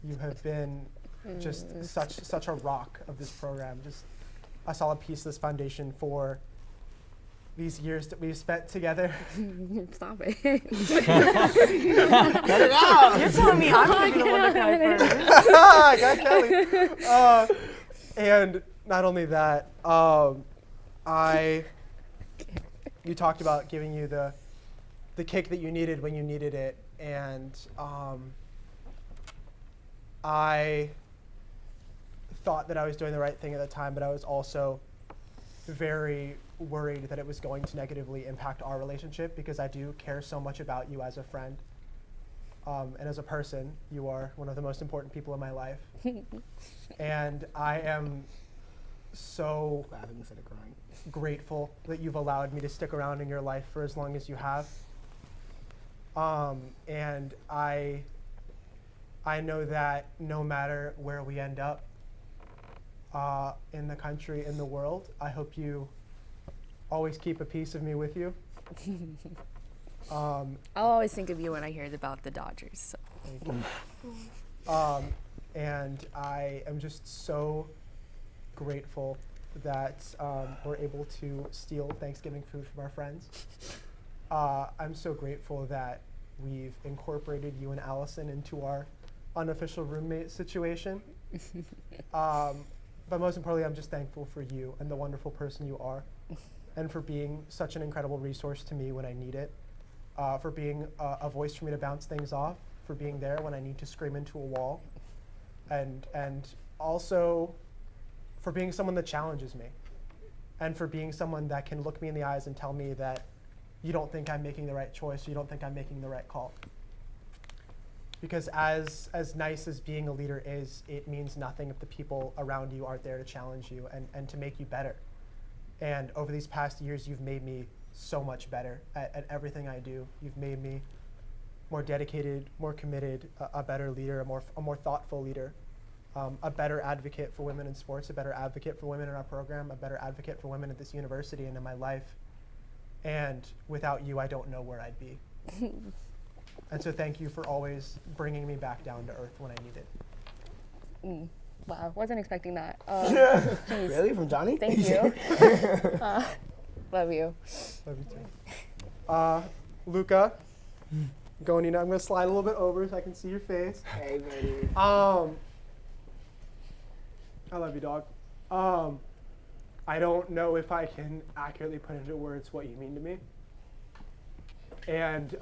You have been just such a rock of this program, just a solid piece of this foundation for these years that we've spent together. Stop it. Get it out. You're telling me I'm going to be the one to cry first. I got Kellie. And not only that, you talked about giving you the kick that you needed when you needed it, and I thought that I was doing the right thing at the time, but I was also very worried that it was going to negatively impact our relationship because I do care so much about you as a friend. And as a person, you are one of the most important people in my life. And I am so grateful that you've allowed me to stick around in your life for as long as you have. And I know that no matter where we end up in the country, in the world, I hope you always keep a piece of me with you. I'll always think of you when I hear about the Dodgers. So. Thank you. And I am just so grateful that we're able to steal Thanksgiving food from our friends. I'm so grateful that we've incorporated you and Allison into our unofficial roommate situation. But most importantly, I'm just thankful for you and the wonderful person you are, and for being such an incredible resource to me when I need it, for being a voice for me to bounce things off, for being there when I need to scream into a wall, and also for being someone that challenges me, and for being someone that can look me in the eyes and tell me that you don't think I'm making the right choice, or you don't think I'm making the right call. Because as nice as being a leader is, it means nothing if the people around you aren't there to challenge you and to make you better. And over these past years, you've made me so much better at everything I do. You've made me more dedicated, more committed, a better leader, a more thoughtful leader, a better advocate for women in sports, a better advocate for women in our program, a better advocate for women at this university and in my life. And without you, I don't know where I'd be. And so thank you for always bringing me back down to earth when I need it. Wow, wasn't expecting that. Really? From Johnny? Thank you. Love you. Love you too. Luca, I'm going to slide a little bit over so I can see your face. Hey, baby. I love you, dog. I don't know if I can accurately put into words what you mean to me. And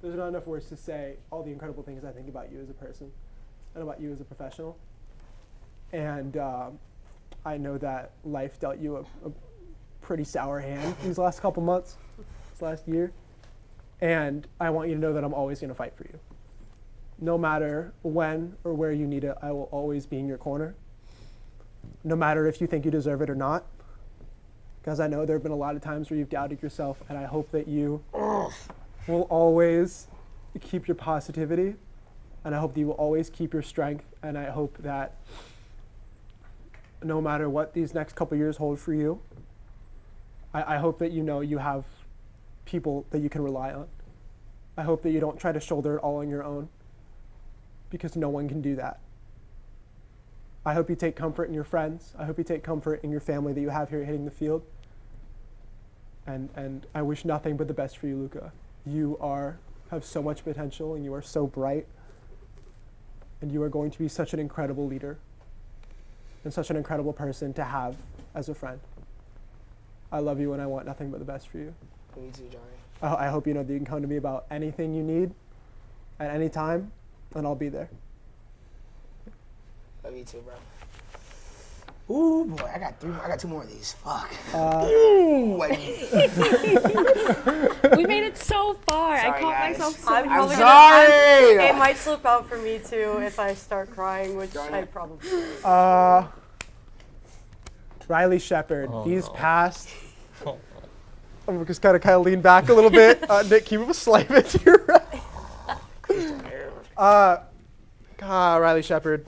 there's not enough words to say all the incredible things I think about you as a person and about you as a professional. And I know that life dealt you a pretty sour hand these last couple months, this last year. And I want you to know that I'm always going to fight for you. No matter when or where you need it, I will always be in your corner. No matter if you think you deserve it or not. Because I know there have been a lot of times where you've doubted yourself, and I hope that you will always keep your positivity, and I hope that you will always keep your strength, and I hope that no matter what these next couple years hold for you, I hope that you know you have people that you can rely on. I hope that you don't try to shoulder it all on your own, because no one can do that. I hope you take comfort in your friends. I hope you take comfort in your family that you have here hitting the field. And I wish nothing but the best for you, Luca. You have so much potential, and you are so bright. And you are going to be such an incredible leader and such an incredible person to have as a friend. I love you, and I want nothing but the best for you. Me too, Johnny. I hope you know that you can come to me about anything you need at any time, and I'll be there. Love you too, bro. Ooh, boy, I got two more of these. Fuck. We made it so far. Sorry, I caught guys. myself so I'm many probably sorry. It might slip out for me too if I start crying, which I probably. Riley Sheppard. These past. I'm just kind of lean back a little bit. Nick, can you move a slight bit to your right? Riley Sheppard.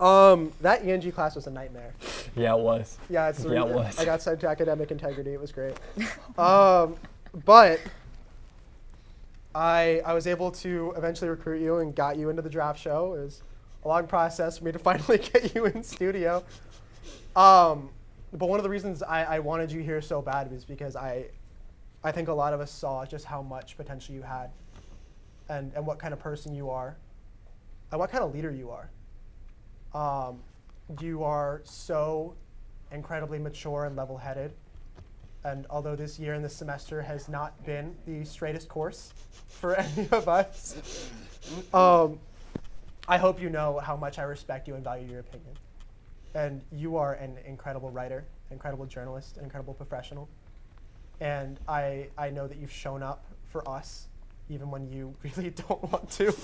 That ENG class was a nightmare. Yeah, it was. Yeah, it was. I got sent to academic integrity. It was great. But I was able to eventually recruit you and got you into the draft show. It was a long process for me to finally get you in studio. But one of the reasons I wanted you here so bad was because I think a lot of us saw just how much potential you had and what kind of person you are and what kind of leader you are. You are so incredibly mature and level-headed. And although this year and this semester has not been the straightest course for any of us, I hope you know how much I respect you and value your opinion. And you are an incredible writer, incredible journalist, an incredible professional. And I know that you've shown up for us, even when you really don't want to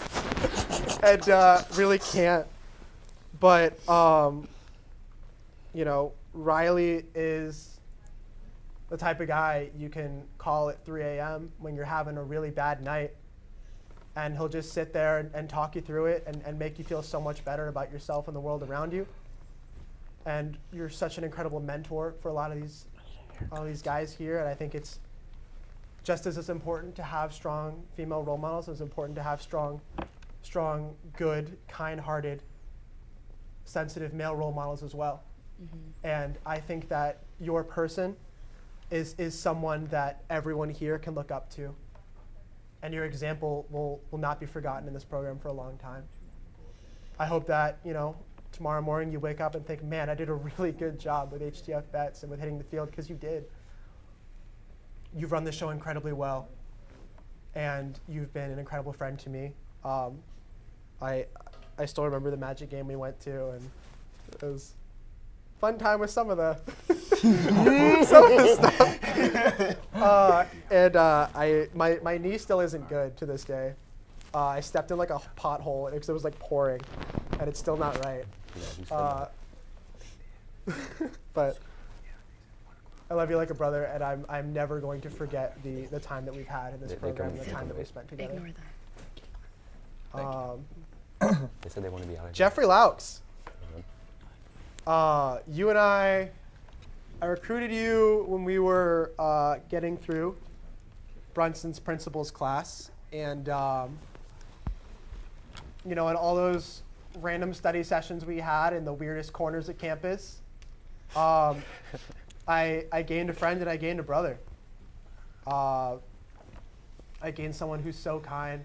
and really can't. But, Riley is the type of guy you can call at 3 a.m. when you're having a really bad night, and he'll just sit there and talk you through it and make you feel so much better about yourself and the world around you. And you're such an incredible mentor for all of these guys here, and I think it's just as important to have strong female role models as important to have strong strong, good, kind-hearted, sensitive male role models as well. And I think that your person is someone that everyone here can look up to. And your example will not be forgotten in this program for a long time. I hope that, tomorrow morning you wake up and think, man, I did a really good job with HTF Bets and with hitting the field, because you did. You've run the show incredibly well, and you've been an incredible friend to me. I still remember the Magic game we went to, and it was a fun time with some of the stuff. My knee still isn't good to this day. I stepped in like a pothole because it was like pouring, and it's still not right. But I love you like a brother, and I'm never going to forget the time that we've had in this program, and the time that we spent together. Ignore They said they want to be out of here. Jeffery Laux. You and I recruited you when we were getting through Brunson's principal's class, and in all those random study sessions we had in the weirdest corners of campus, I gained a friend and I gained a brother. I gained someone who's so kind,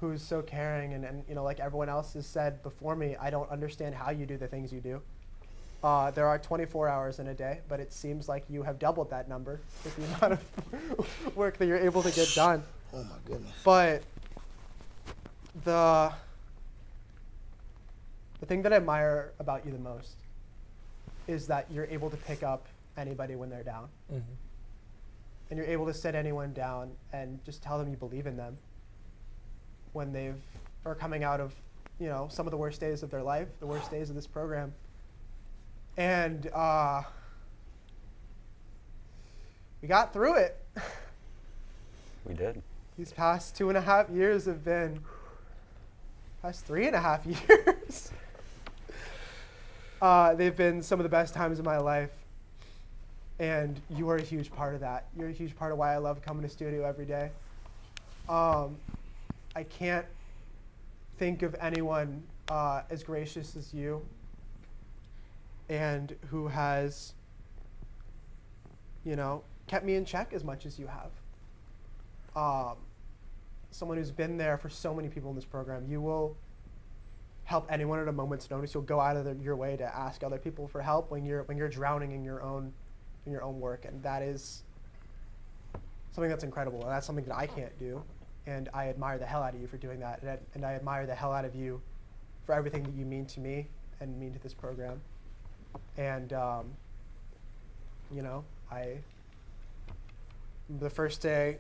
who's so caring, and like everyone else has said before me, I don't understand how you do the things you do. There are 24 hours in a day, but it seems like you have doubled that number with the amount of work that you're able to get done. Oh my goodness. But the thing that I admire about you the most is that you're able to pick up anybody when they're down. And you're able to sit anyone down and just tell them you believe in them when are coming out of, some of the worst days of their life, the worst days of this program. And we got through it. We did. These past 2.5 years have been, past 3.5 years. They've been some of the best times of my life. And you are a huge part of that. You're a huge part of why I love coming to studio every day. I can't think of anyone as gracious as you, and who has, kept me in check as much as you have. Someone who's been there for so many people in this program. You will help anyone at a moment's notice. You'll go out of your way to ask other people for help when you're drowning in your own work, and that is something that's incredible, and that's something that I can't do. And I admire the hell out of you for doing that, and I admire the hell out of you for everything that you mean to me and mean to this program. And the first day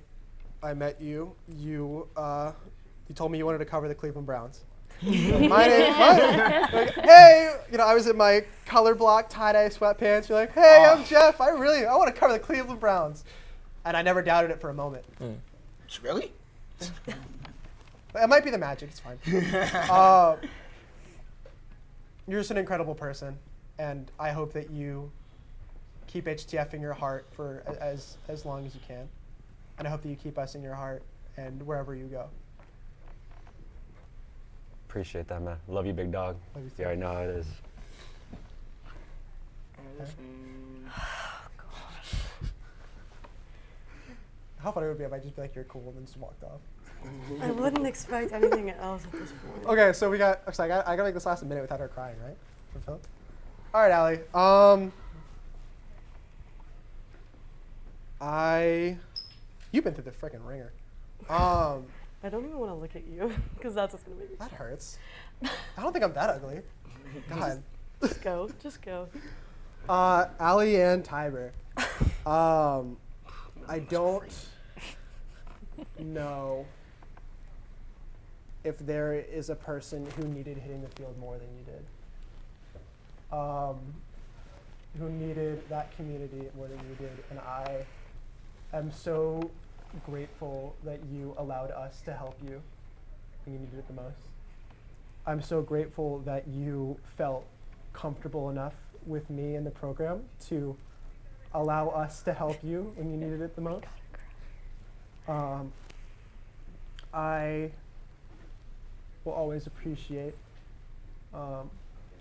I met you, you told me you wanted to cover the Cleveland Browns. My name, like, hey, I was in my color block tie-dye sweatpants. You're like, hey, I'm Jeff. I want to cover the Cleveland Browns, and I never doubted it for a moment. Really? It might be the magic. It's fine. You're just an incredible person, and I hope that you keep HTF in your heart for as long as you can, and I hope that you keep us in your heart and wherever you go. Appreciate that, man. Love you, big dog. Love you too. You already know how it is. How funny would it be if I just be like, you're cool, and then just walked off? I wouldn't expect anything else at this point. Okay, so I gotta make this last a minute without her crying, right? For Phil? All right, Allie. You've been through the freaking ringer. I don't even want to look at you, because that's what's gonna make me. That hurts. I don't think I'm that ugly. God. Just go. Just go. Allie and Tibor. I don't know if there is a person who needed hitting the field more than you did. Who needed that community more than you did. And I am so grateful that you allowed us to help you when you needed it the most. I'm so grateful that you felt comfortable enough with me and the program to allow us to help you when you needed it the most. will always appreciate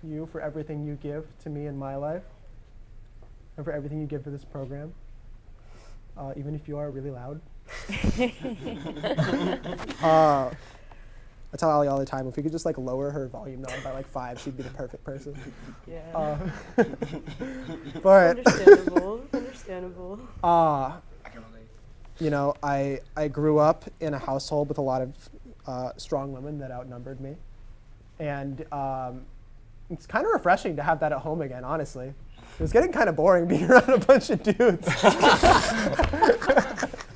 you for everything you give to me in my life and for everything you give to this program, even if you are really loud. I tell Ali all the time, if we could just like lower her volume knob by like 5, she'd be the perfect person. Yeah. But Understandable. You know, I grew up in a household with a lot of strong women that outnumbered me, and it's kind of refreshing to have that at home again. Honestly, it was getting kind of boring being around a bunch of dudes.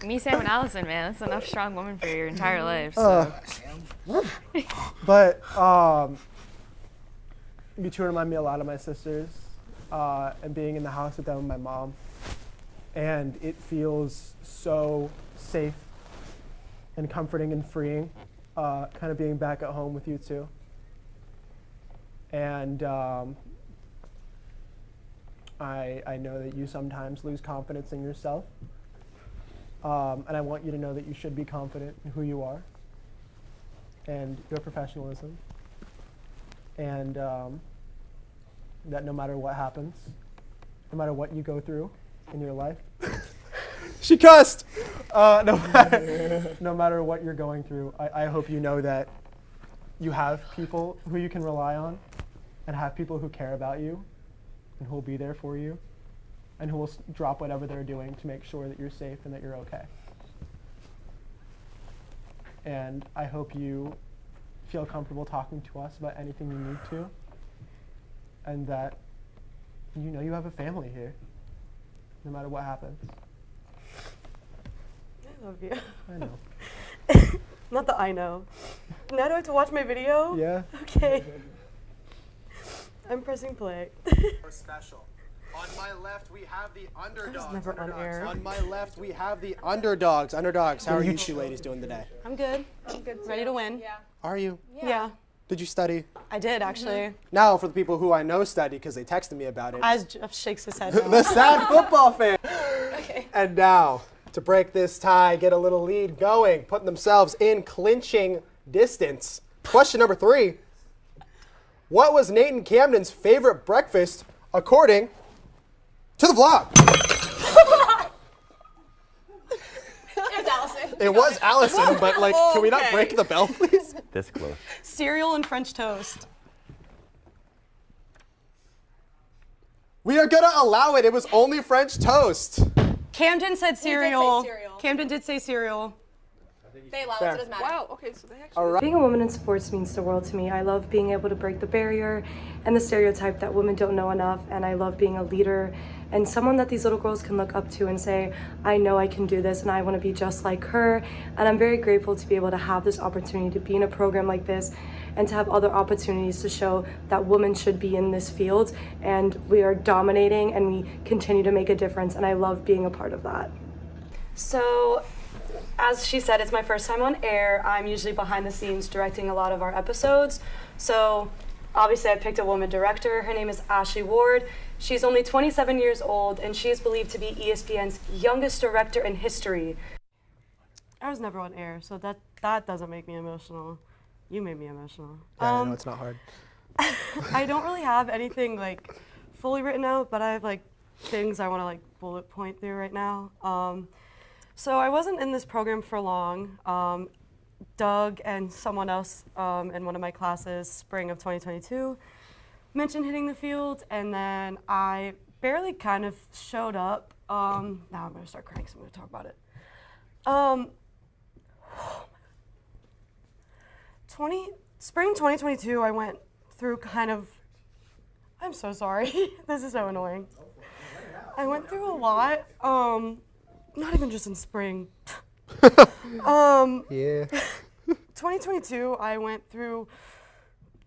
Me, Sam, and Allison, man, that's enough strong women for your entire life. So. But you two remind me a lot of my sisters, and being in the house with them and my mom, and it feels so safe and comforting and freeing, kind of being back at home with you two. And I know that you sometimes lose confidence in yourself, and I want you to know that you should be confident in who you are and your professionalism, and that no matter what happens, no matter what you go through in your life, she cussed! No matter what you're going through, I hope you know that you have people who you can rely on and have people who care about you and who will be there for you and who will drop whatever they're doing to make sure that you're safe and that you're okay. And I hope you feel comfortable talking to us about anything you need to, and that you know you have a family here, no matter what happens. I love you. I know. Not that I know. Now do I have to watch my video? Yeah. Okay. I'm pressing play. Special. On my left, we have the underdogs. Never on air. On my left, we have the underdogs. Underdogs, how are you two ladies doing today? I'm good. I'm good. Ready to win. Yeah. Are you? Yeah. Did you study? I did, actually. Now, for the people who I know study, because they texted me about it. As Jeff shakes his head no. The sad football fan. Okay. And now, to break this tie, get a little lead going, putting themselves in clinching distance. Question number 3. What was Nathan Camden's favorite breakfast according to the vlog? It was Allison. It was Allison, but like, can we not break the bell, please? This close. Cereal and French toast. We are gonna allow it. It was only French toast. Camden said cereal. say cereal. Camden did say cereal. They allow Fair. it, so it doesn't matter. Wow, okay, so they actually... All right. Being a woman in sports means the world to me. I love being able to break the barrier and the stereotype that women don't know enough, and I love being a leader and someone that these little girls can look up to and say, I know I can do this and I want to be just like her. And I'm very grateful to be able to have this opportunity to be in a program like this and to have other opportunities to show that women should be in this field, and we are dominating and we continue to make a difference, and I love being a part of that. So, as she said, it's my first time on air. I'm usually behind the scenes directing a lot of our episodes. So obviously I picked a woman director. Her name is Ashley Ward. She's only 27 years old, and she is believed to be ESPN's youngest director in history. I was never on air, so that doesn't make me emotional. You made me emotional. Yeah, I know it's not hard. I don't really have anything like fully written out, but I have like things I want to like bullet point through right now. So I wasn't in this program for long. Doug and someone else in one of my classes, spring of 2022, mentioned hitting the field, and then I barely kind of showed up. Now I'm gonna start crying, so I'm gonna talk about it. Spring 2022, I went through kind of, I'm so sorry, this is so annoying. I went through a lot. Not even just in spring. Yeah. 2022, I went through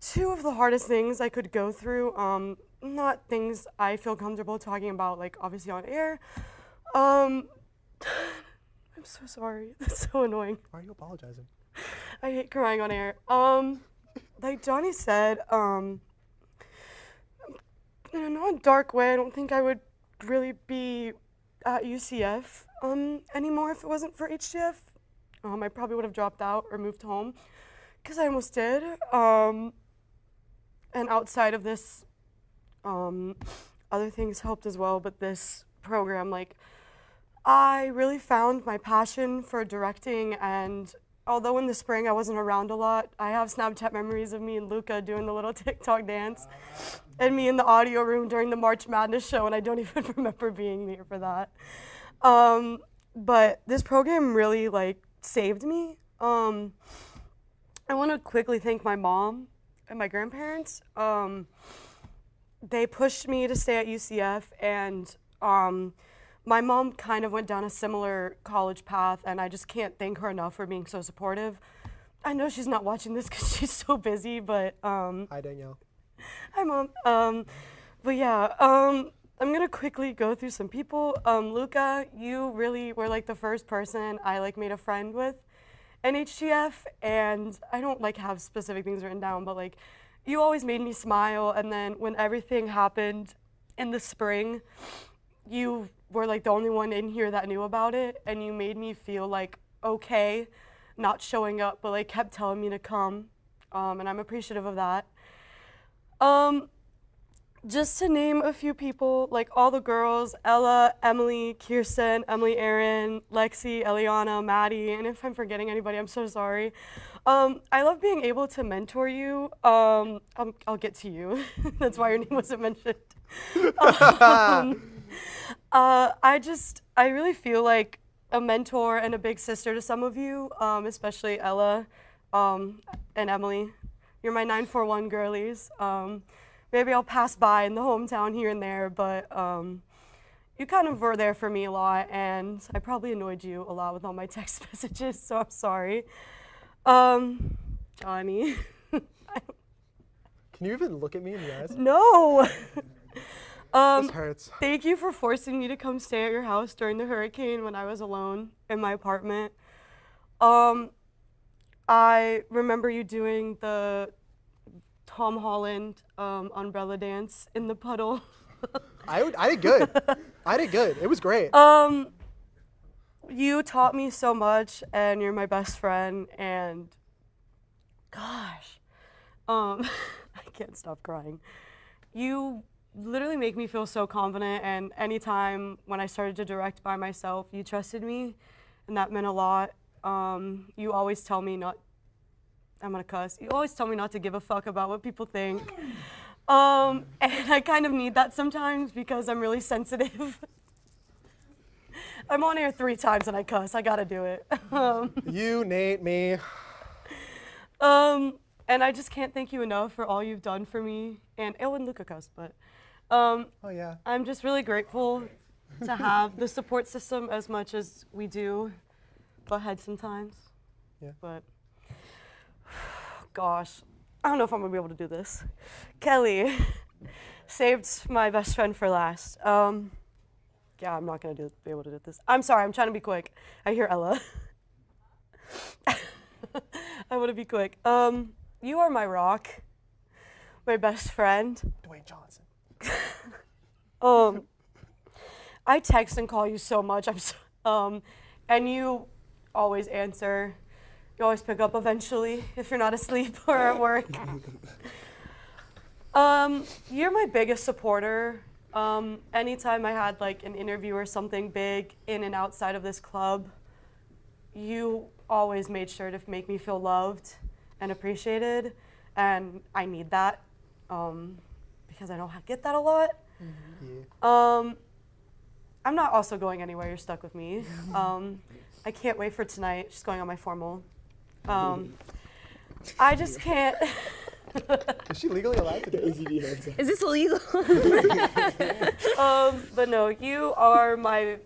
2 of the hardest things I could go through. Not things I feel comfortable talking about, like obviously on air. I'm so sorry. That's so annoying. Why are you apologizing? I hate crying on air. Like Johnny said, in a non-dark way, I don't think I would really be at UCF anymore if it wasn't for HTF. I probably would have dropped out or moved home, because I almost did. And outside of this, other things helped as well, but this program, like, I really found my passion for directing, and although in the spring I wasn't around a lot, I have Snapchat memories of me and Luca doing the little TikTok dance, and me in the audio room during the March Madness show, and I don't even remember being there for that. But this program really, like, saved me. I want to quickly thank my mom and my grandparents. They pushed me to stay at UCF, and my mom kind of went down a similar college path, and I just can't thank her enough for being so supportive. I know she's not watching this because she's so busy, but Hi, Danielle. Hi, Mom. But yeah, I'm gonna quickly go through some people. Luca, you really were like the first person I like made a friend with in HTF, and I don't like have specific things written down, but like you always made me smile. And then when everything happened in the spring, you were like the only one in here that knew about it, and you made me feel like okay, not showing up, but like kept telling me to come, and I'm appreciative of that. Just to name a few people, like all the girls, Ella, Emily, Kirsten, Emily, Erin, Lexi, Eliana, Maddie, and if I'm forgetting anybody, I'm so sorry. I love being able to mentor you. I'll get to you. That's why your name wasn't mentioned. I really feel like a mentor and a big sister to some of you, especially Ella and Emily. You're my 941 girlies. Maybe I'll pass by in the hometown here and there, but you kind of were there for me a lot, and I probably annoyed you a lot with all my text messages, so I'm sorry. Johnny. Can you even look at me in the eyes? No! This hurts. Thank you for forcing me to come stay at your house during the hurricane when I was alone in my apartment. I remember you doing the Tom Holland umbrella dance in the puddle. I did good. I did good. It was great. You taught me so much, and you're my best friend, and gosh, I can't stop crying. You literally make me feel so confident, and anytime when I started to direct by myself, you trusted me, and that meant a lot. You always tell me not, I'm gonna cuss, you always tell me not to give a fuck about what people think. And I kind of need that sometimes because I'm really sensitive. I'm on air 3 times and I cuss, I gotta do it. You, Nate, me. And I just can't thank you enough for all you've done for me, and Weluka Costa, but oh yeah. I'm just really grateful to have the support system as much as we do butt heads sometimes. Yeah. But gosh, I don't know if I'm gonna be able to do this. Kelly saved my best friend for last. Yeah, I'm not gonna be able to do this. I'm sorry, I'm trying to be quick. I hear Ella. I want to be quick. You are my rock, my best friend. Dwayne Johnson. I text and call you so much. And you always answer. You always pick up eventually if you're not asleep or at work. You're my biggest supporter. Anytime I had like an interview or something big in and outside of this club, you always made sure to make me feel loved and appreciated, and I need that because I don't get that a lot. Yeah. I'm not also going anywhere. You're stuck with me. I can't wait for tonight. Just going on my formal. I just can't. Is she legally allowed to do this? Is this illegal? But no, you are my,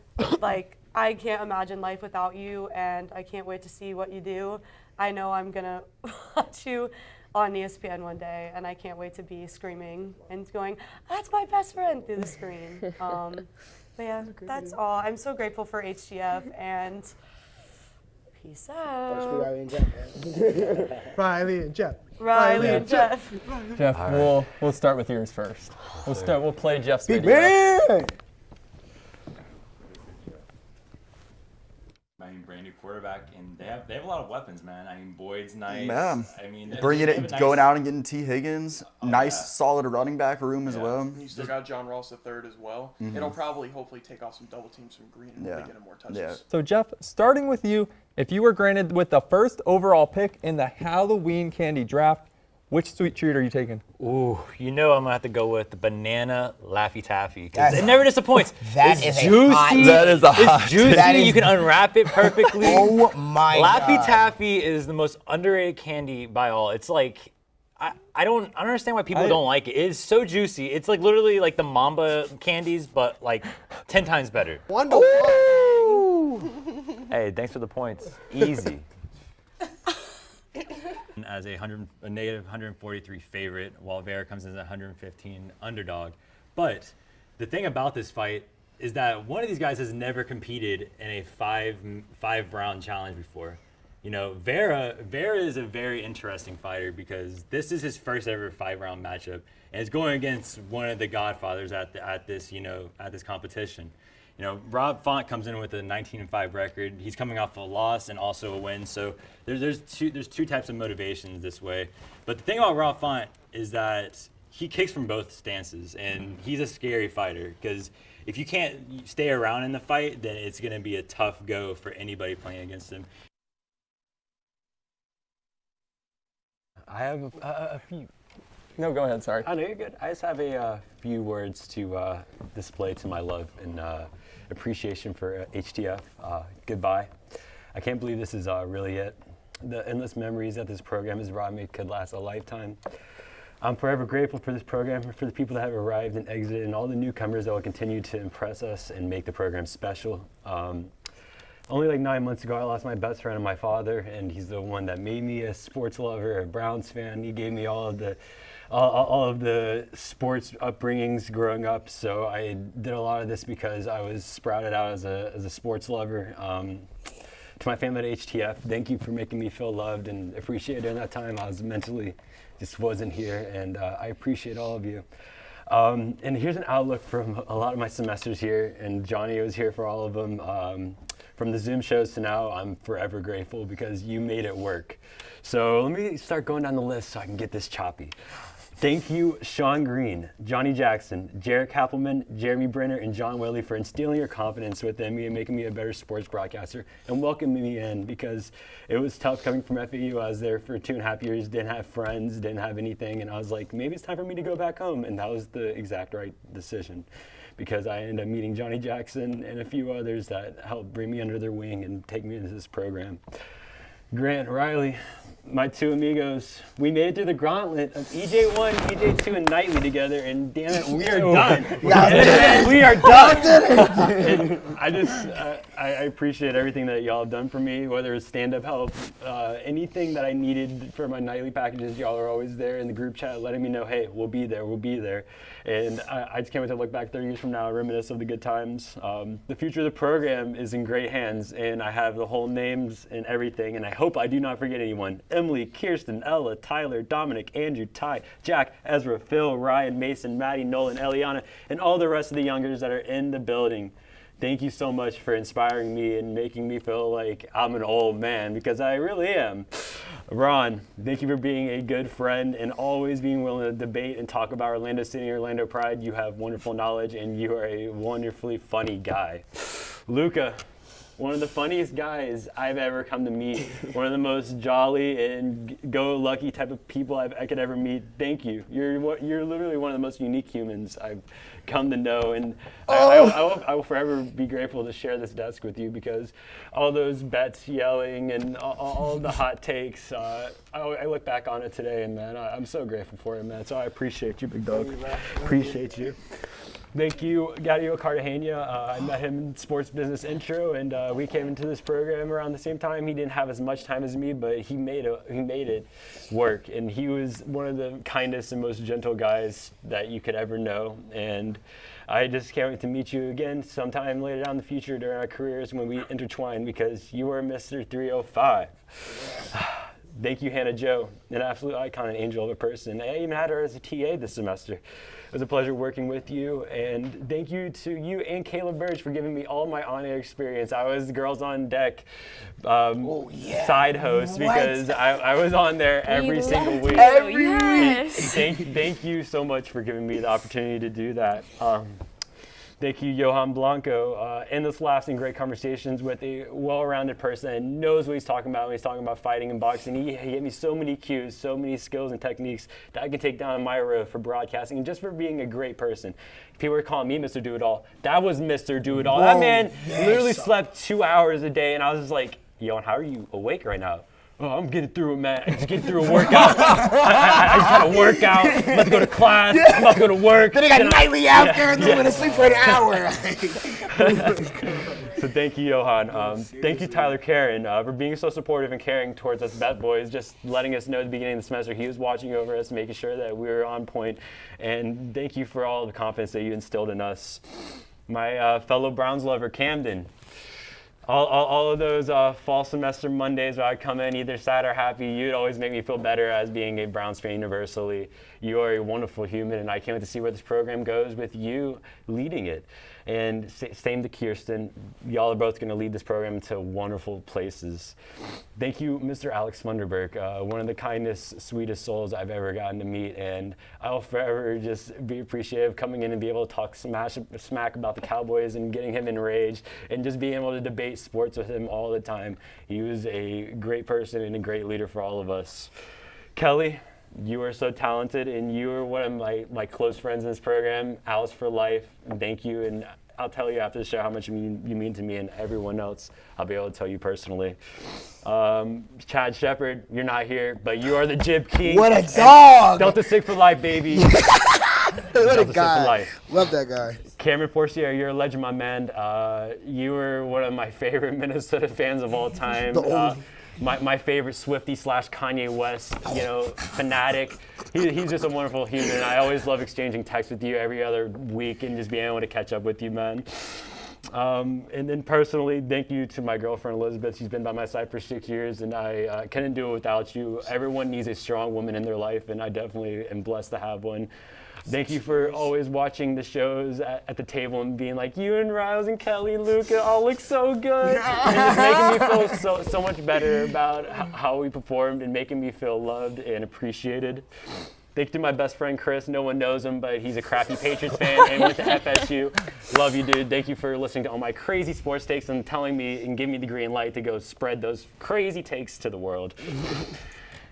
like, I can't imagine life without you, and I can't wait to see what you do. I know I'm gonna watch you on ESPN one day, and I can't wait to be screaming and going, "That's my best friend," through the screen. But yeah, that's all. I'm so grateful for HTF, and peace out. Riley and Jeff. Riley and Jeff. Riley and Jeff. Jeff, we'll start with yours first. We'll play Jeff's Big video. man! My name is Brandon, quarterback, and They have a lot of weapons, man. I mean, Boyd's nice. Yeah. I mean, bringing they it, have a nice- going out and getting T. Higgins. Solid running back room as well. And you still got John Ross III as well. Mhm. It'll probably hopefully take off some double teams from Green and really get him more touches. So Jeff, starting with you, if you were granted with the first overall pick in the Halloween candy draft, which sweet treat are you taking? Ooh, you know I'm gonna have to go with the banana Laffy Taffy. 'Cause That's- it never disappoints. that It's is a juicy. hot- That is a hot It's juicy. That is- You can unwrap it perfectly. Oh my Laffy God. Taffy is the most underrated candy by all. It's like I don't understand why people don't like it. It is so juicy. It's like literally like the Mamba candies, but like 10 times better. Hey, thanks for the points. Easy. As a negative 143 favorite, while Vera comes in as a 115 underdog. But the thing about this fight is that one of these guys has never competed in a five round challenge before. You know, Vera is a very interesting fighter because this is his first ever 5-round matchup, and it's going against one of the godfathers at this competition. You know, Rob Font comes in with a 19-5 record. He's coming off a loss and also a win. So there's two types of motivations this way. But the thing about Rob Font is that he kicks from both stances, and he's a scary fighter because if you can't stay around in the fight, then it's going to be a tough go for anybody playing against him. I have a few. No, go ahead. Sorry. I know you're good. I just have a few words to display to my love and appreciation for HTF. Goodbye. I can't believe this is really it. The endless memories that this program has brought me could last a lifetime. I'm forever grateful for this program, for the people that have arrived and exited, and all the newcomers that will continue to impress us and make the program special. Only like 9 months ago, I lost my best friend and my father, and he's the one that made me a sports lover, a Browns fan. He gave me all of the sports upbringings growing up. So I did a lot of this because I was sprouted out as a sports lover. To my family at HTF, thank you for making me feel loved and appreciated during that time. I was mentally just wasn't here, and I appreciate all of you. And here's an outlook from a lot of my semesters here, and Johnny was here for all of them. From the Zoom shows to now, I'm forever grateful because you made it work. So let me start going down the list so I can get this choppy. Thank you, Sean Green, Johnny Jackson, Jarek Happelman, Jeremy Brenner, and John Wiley for instilling your confidence within me and making me a better sports broadcaster and welcoming me in because it was tough coming from FAU. I was there for 2.5 years, didn't have friends, didn't have anything, and I was like, maybe it's time for me to go back home, and that was the exact right decision because I ended up meeting Johnny Jackson and a few others that helped bring me under their wing and take me into this program. Grant, Riley, my two amigos, we made it through the gauntlet of EJ1, EJ2, and Knightley together, and damn it, we are done. We are done. And I appreciate everything that y'all have done for me, whether it's stand-up help, anything that I needed for my nightly packages, y'all are always there in the group chat letting me know, hey, we'll be there, we'll be there. And I just can't wait to look back 30 years from now and reminisce of the good times. The future of the program is in great hands, and I have the whole names and everything, and I hope I do not forget anyone. Emily, Kirsten, Ella, Tyler, Dominic, Andrew, Ty, Jack, Ezra, Phil, Ryan, Mason, Maddie, Nolan, Eliana, and all the rest of the youngers that are in the building. Thank you so much for inspiring me and making me feel like I'm an old man, because I really am. Ron, thank you for being a good friend and always being willing to debate and talk about Orlando City and Orlando Pride. You have wonderful knowledge and you are a wonderfully funny guy. Luca, one of the funniest guys I've ever come to meet. One of the most jolly and go-lucky type of people I could ever meet. Thank you. You're literally one of the most unique humans I've come to know, and I will forever be grateful to share this desk with you because all those bets yelling and all the hot takes, I look back on it today, and man, I'm so grateful for it, man. So I appreciate you, big dog. Appreciate you. Thank you, Gadio Cartagena. I met him in Sports Business Intro, and we came into this program around the same time. He didn't have as much time as me, but he made it work. And he was one of the kindest and most gentle guys that you could ever know. And I just can't wait to meet you again sometime later down in the future during our careers when we intertwine, because you are Mr. 305. Thank you, Hannah Jo, an absolute icon and angel of a person. I even had her as a TA this semester. It was a pleasure working with you, and thank you to you and Caleb Burge for giving me all my on-air experience. I was Girls on Deck side host because I was on there every single week. Thank you so much for giving me the opportunity to do that. Thank you, Johan Blanco. Endless laughs and great conversations with a well-rounded person that knows what he's talking about when he's talking about fighting and boxing. He gave me so many cues, so many skills and techniques that I can take down on my road for broadcasting and just for being a great person. People were calling me Mr. Do-It-All. That was Mr. Do-It-All. That man literally slept 2 hours a day, and I was just like, Johan, how are you awake right now? Oh, I'm getting through it, man. I'm just getting through a workout. I just had a workout. I'm about to go to class. I'm about to go to work. Then I got nightly after, and then I'm going to sleep for an hour. So thank you, Johan. Thank you, Tyler Karen, for being so supportive and caring towards us Bet Boys, just letting us know at the beginning of the semester he was watching over us, making sure that we were on point. And thank you for all the confidence that you instilled in us. My fellow Browns lover, Camden. All of those fall semester Mondays where I'd come in either sad or happy, you'd always make me feel better as being a Browns fan universally. You are a wonderful human, and I can't wait to see where this program goes with you leading it. And same to Kirsten. Y'all are both going to lead this program to wonderful places. Thank you, Mr. Alex Funderburk, one of the kindest, sweetest souls I've ever gotten to meet. And I'll forever just be appreciative coming in and be able to talk smack about the Cowboys and getting him enraged and just being able to debate sports with him all the time. He was a great person and a great leader for all of us. Kelly, you are so talented, and you are one of my close friends in this program. Alice for life, thank you. And I'll tell you after the show how much you mean to me and everyone else. I'll be able to tell you personally. Chad Sheppard, you're not here, but you are the Jib King. What a dog! Delta Sig for life, baby. What a guy. Love that guy. Cameron Forcier, you're a legend, my man. You were one of my favorite Minnesota fans of all time. My favorite Swiftie / Kanye West, fanatic. He's just a wonderful human. I always love exchanging texts with you every other week and just being able to catch up with you, man. And then personally, thank you to my girlfriend, Elizabeth. She's been by my side for 6 years, and I couldn't do it without you. Everyone needs a strong woman in their life, and I definitely am blessed to have one. Thank you for always watching the shows at the table and being like, you and Riles and Kelly and Luca all look so good. And just making me feel so much better about how we performed and making me feel loved and appreciated. Thank you to my best friend, Chris. No one knows him, but he's a crappy Patriots fan and went to FSU. Love you, dude. Thank you for listening to all my crazy sports takes and telling me and giving me the green light to go spread those crazy takes to the world.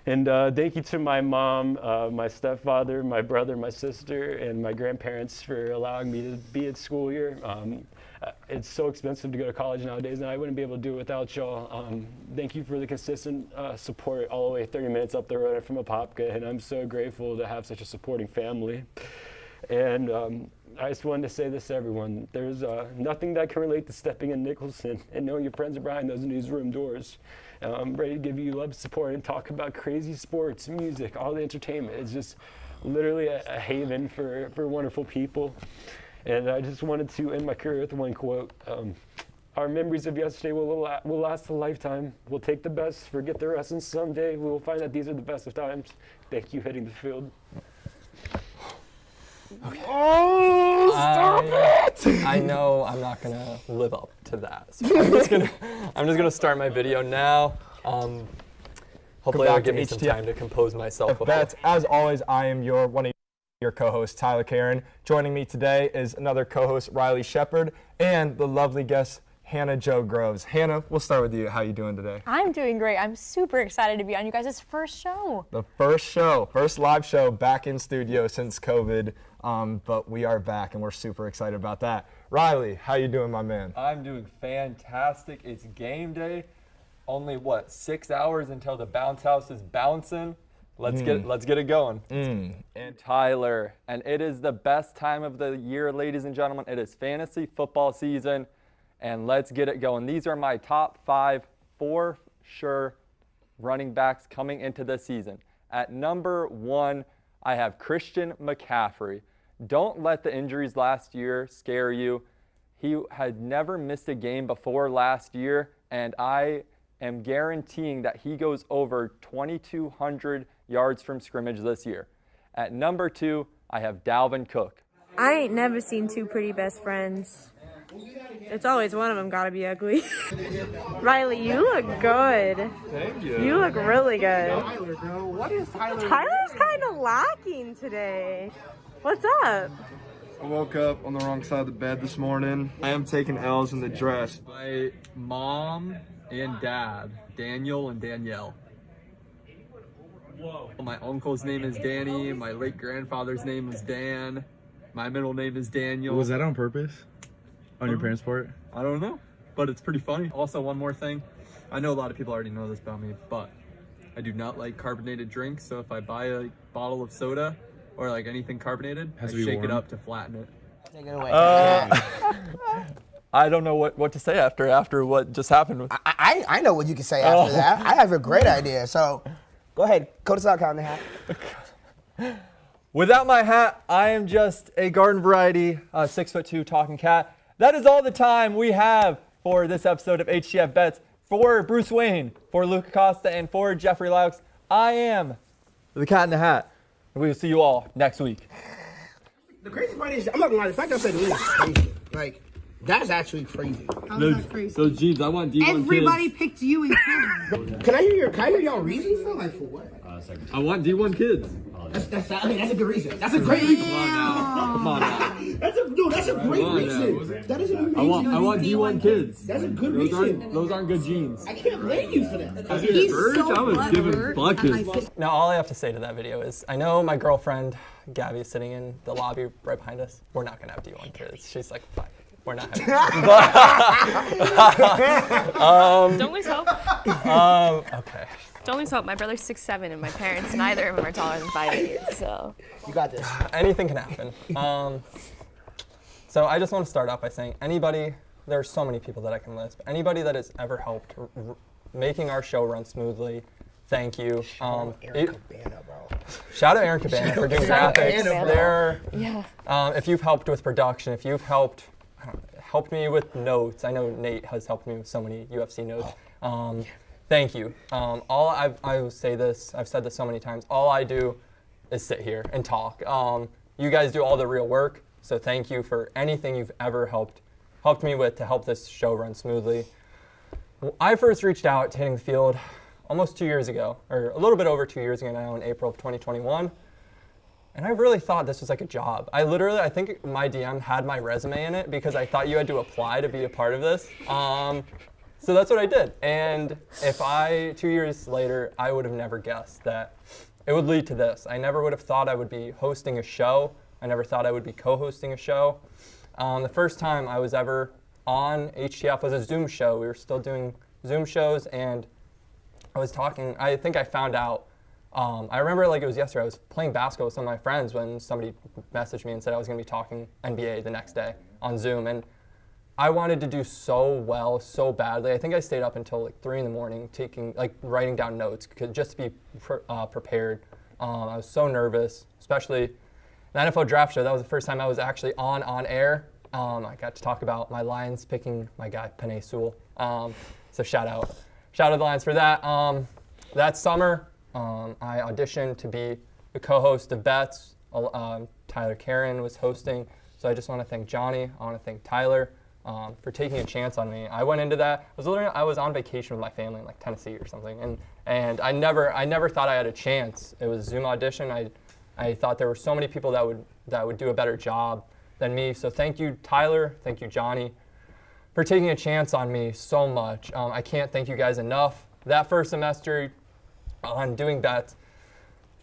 And thank you to my mom, my stepfather, my brother, my sister, and my grandparents for allowing me to be at school here. It's so expensive to go to college nowadays, and I wouldn't be able to do it without y'all. Thank you for the consistent support all the way 30 minutes up the road from Apopka, and I'm so grateful to have such a supporting family. And I just wanted to say this to everyone. There's nothing that can relate to stepping in Nicholson and knowing your friends are behind those newsroom doors. I'm ready to give you love, support, and talk about crazy sports, music, all the entertainment. It's just literally a haven for wonderful people. And I just wanted to end my career with one quote. Our memories of yesterday will last a lifetime. We'll take the best, forget the rest, and someday we will find that these are the best of times. Thank you, hitting the field. Okay. Oh, stop it! I know I'm not gonna live up to that, so I'm just gonna start my video now. Hopefully, it'll give me some time to compose myself. Bets. As always, I am one of your co-hosts, Tyler Karen. Joining me today is another co-host, Riley Sheppard, and the lovely guest, Hannah Jo Groves. Hannah, we'll start with you. How are you doing today? I'm doing great. I'm super excited to be on you guys' first show. The first live show back in studio since COVID, but we are back and we're super excited about that. Riley, how you doing, my man? I'm doing fantastic. It's game day. Only 6 hours until the bounce house is bouncing. Let's get it going. And Tyler, and it is the best time of the year, ladies and gentlemen. It is fantasy football season. And let's get it going. These are my top 5 for sure running backs coming into the season. At number 1, I have Christian McCaffrey. Don't let the injuries last year scare you. He had never missed a game before last year, and I am guaranteeing that he goes over 2,200 yards from scrimmage this year. At number 2, I have Dalvin Cook. I ain't never seen two pretty best friends. It's always one of them gotta be ugly. Riley, you look good. Thank you. You look really good. Tyler, bro. What is Tyler? Tyler's kind of lacking today. What's up? I woke up on the wrong side of the bed this morning. I am taking L's in the dress. My mom and dad, Daniel and Danielle. Whoa. My uncle's name is Danny. My late grandfather's name is Dan. My middle name is Daniel. Was that on purpose? On your parents' part? I don't know, but it's pretty funny. Also, one more thing. I know a lot of people already know this about me, but I do not like carbonated drinks. So if I buy a bottle of soda or like anything carbonated, I shake it up to flatten it. Take it away. I don't know what to say after what just happened. I know what you can say after that. I have a great idea. So go ahead. Coat us out, count the hat. Without my hat, I am just a garden variety 6'2" talking cat. That is all the time we have for this episode of HTF Bets. For Bruce Wayne, for Weluka Costa, and for Jeffery Laux, I am the cat in the hat. And we will see you all next week. The crazy part is, I'm not gonna lie, the fact that I said this is crazy. Like, that's actually crazy. Those jeans, I want D1 Everybody kids. picked you and Kevin. Can I hear y'all reasons for like for what? I want D1 kids. That's a good reason. That's a great reason. Come on now. That's a great reason. That is a good reason. I want D1 kids. That's a good reason. Those aren't good jeans. I can't blame you for that. He's so I was giving buckets. butters. Now all I have to say to that video is, I know my girlfriend Gabby is sitting in the lobby right behind us. We're not gonna have D1 kids. She's like, fine. We're not having Don't lose hope. Okay. Don't lose hope. My brother's 6'7", and my parents, neither of them are taller than 5'8", so. You got this. Anything can happen. So I just want to start off by saying anybody, there are so many people that I can list, but anybody that has ever helped making our show run smoothly, thank you. Aaron Cabana, bro. Shout out Aaron Cabana for doing graphics. Yeah. If you've helped with production, if you've helped me with notes, I know Nate has helped me with so many UFC notes. Thank you. I will say this, I've said this so many times, all I do is sit here and talk. You guys do all the real work, so thank you for anything you've ever helped me with to help this show run smoothly. I first reached out to Hitting the Field almost 2 years ago, or a little bit over 2 years ago now, in April of 2021. And I really thought this was like a job. I think my DM had my resume in it because I thought you had to apply to be a part of this. So that's what I did. And 2 years later, I would have never guessed that it would lead to this. I never would have thought I would be hosting a show. I never thought I would be co-hosting a show. The first time I was ever on HTF was a Zoom show. We were still doing Zoom shows, and I was talking, I think I found out, I remember like it was yesterday, I was playing basketball with some of my friends when somebody messaged me and said I was going to be talking NBA the next day on Zoom. And I wanted to do so well, so badly. I think I stayed up until like 3 a.m, writing down notes just to be prepared. I was so nervous, especially the NFL draft show. That was the first time I was actually on air. I got to talk about my Lions picking my guy, Penei Sewell. So shout out the Lions for that. That summer, I auditioned to be the co-host of Bets. Tyler Karen was hosting. So I just want to thank Johnny. I want to thank Tyler for taking a chance on me. I went into that. I was on vacation with my family in like Tennessee or something, and I never thought I had a chance. It was a Zoom audition. I thought there were so many people that would do a better job than me. So thank you, Tyler. Thank you, Johnny, for taking a chance on me so much. I can't thank you guys enough. That first semester on doing Bets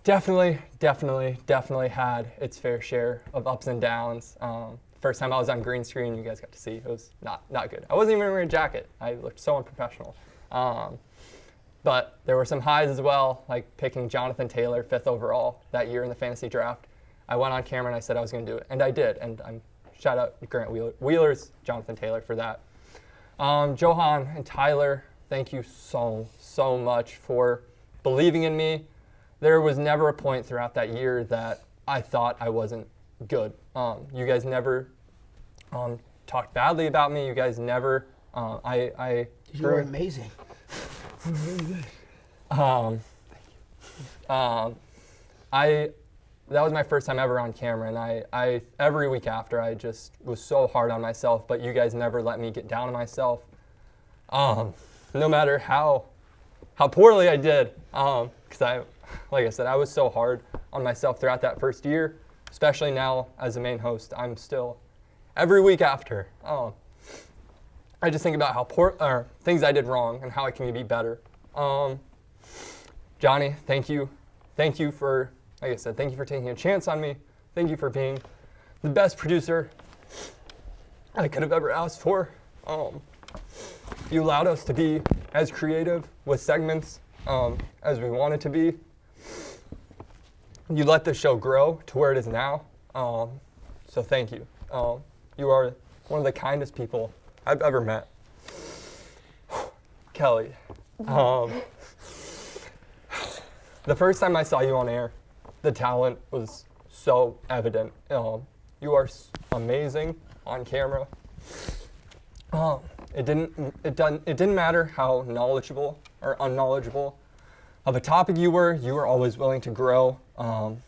definitely had its fair share of ups and downs. First time I was on green screen, you guys got to see, it was not good. I wasn't even wearing a jacket. I looked so unprofessional. But there were some highs as well, like picking Jonathan Taylor 5th overall that year in the fantasy draft. I went on camera and I said I was going to do it, and I did. And shout out Grant Wheeler's Jonathan Taylor for that. Johan and Tyler, thank you so much for believing in me. There was never a point throughout that year that I thought I wasn't good. You guys never talked badly about me. You guys never. You were amazing. That was my first time ever on camera, and I every week after I just was so hard on myself, but you guys never let me get down on myself. No matter how poorly I did, because like I said, I was so hard on myself throughout that first year, especially now as a main host. I'm still every week after. I just think about how things I did wrong and how I can be better. Johnny, thank you for, like I said, thank you for taking a chance on me. Thank you for being the best producer I could have ever asked for. You allowed us to be as creative with segments as we wanted to be. You let the show grow to where it is now. So thank you. You are one of the kindest people I've ever met. Kellie, the first time I saw you on air, the talent was so evident. You are amazing on camera. It didn't matter how knowledgeable or unknowledgeable of a topic you were always willing to grow. And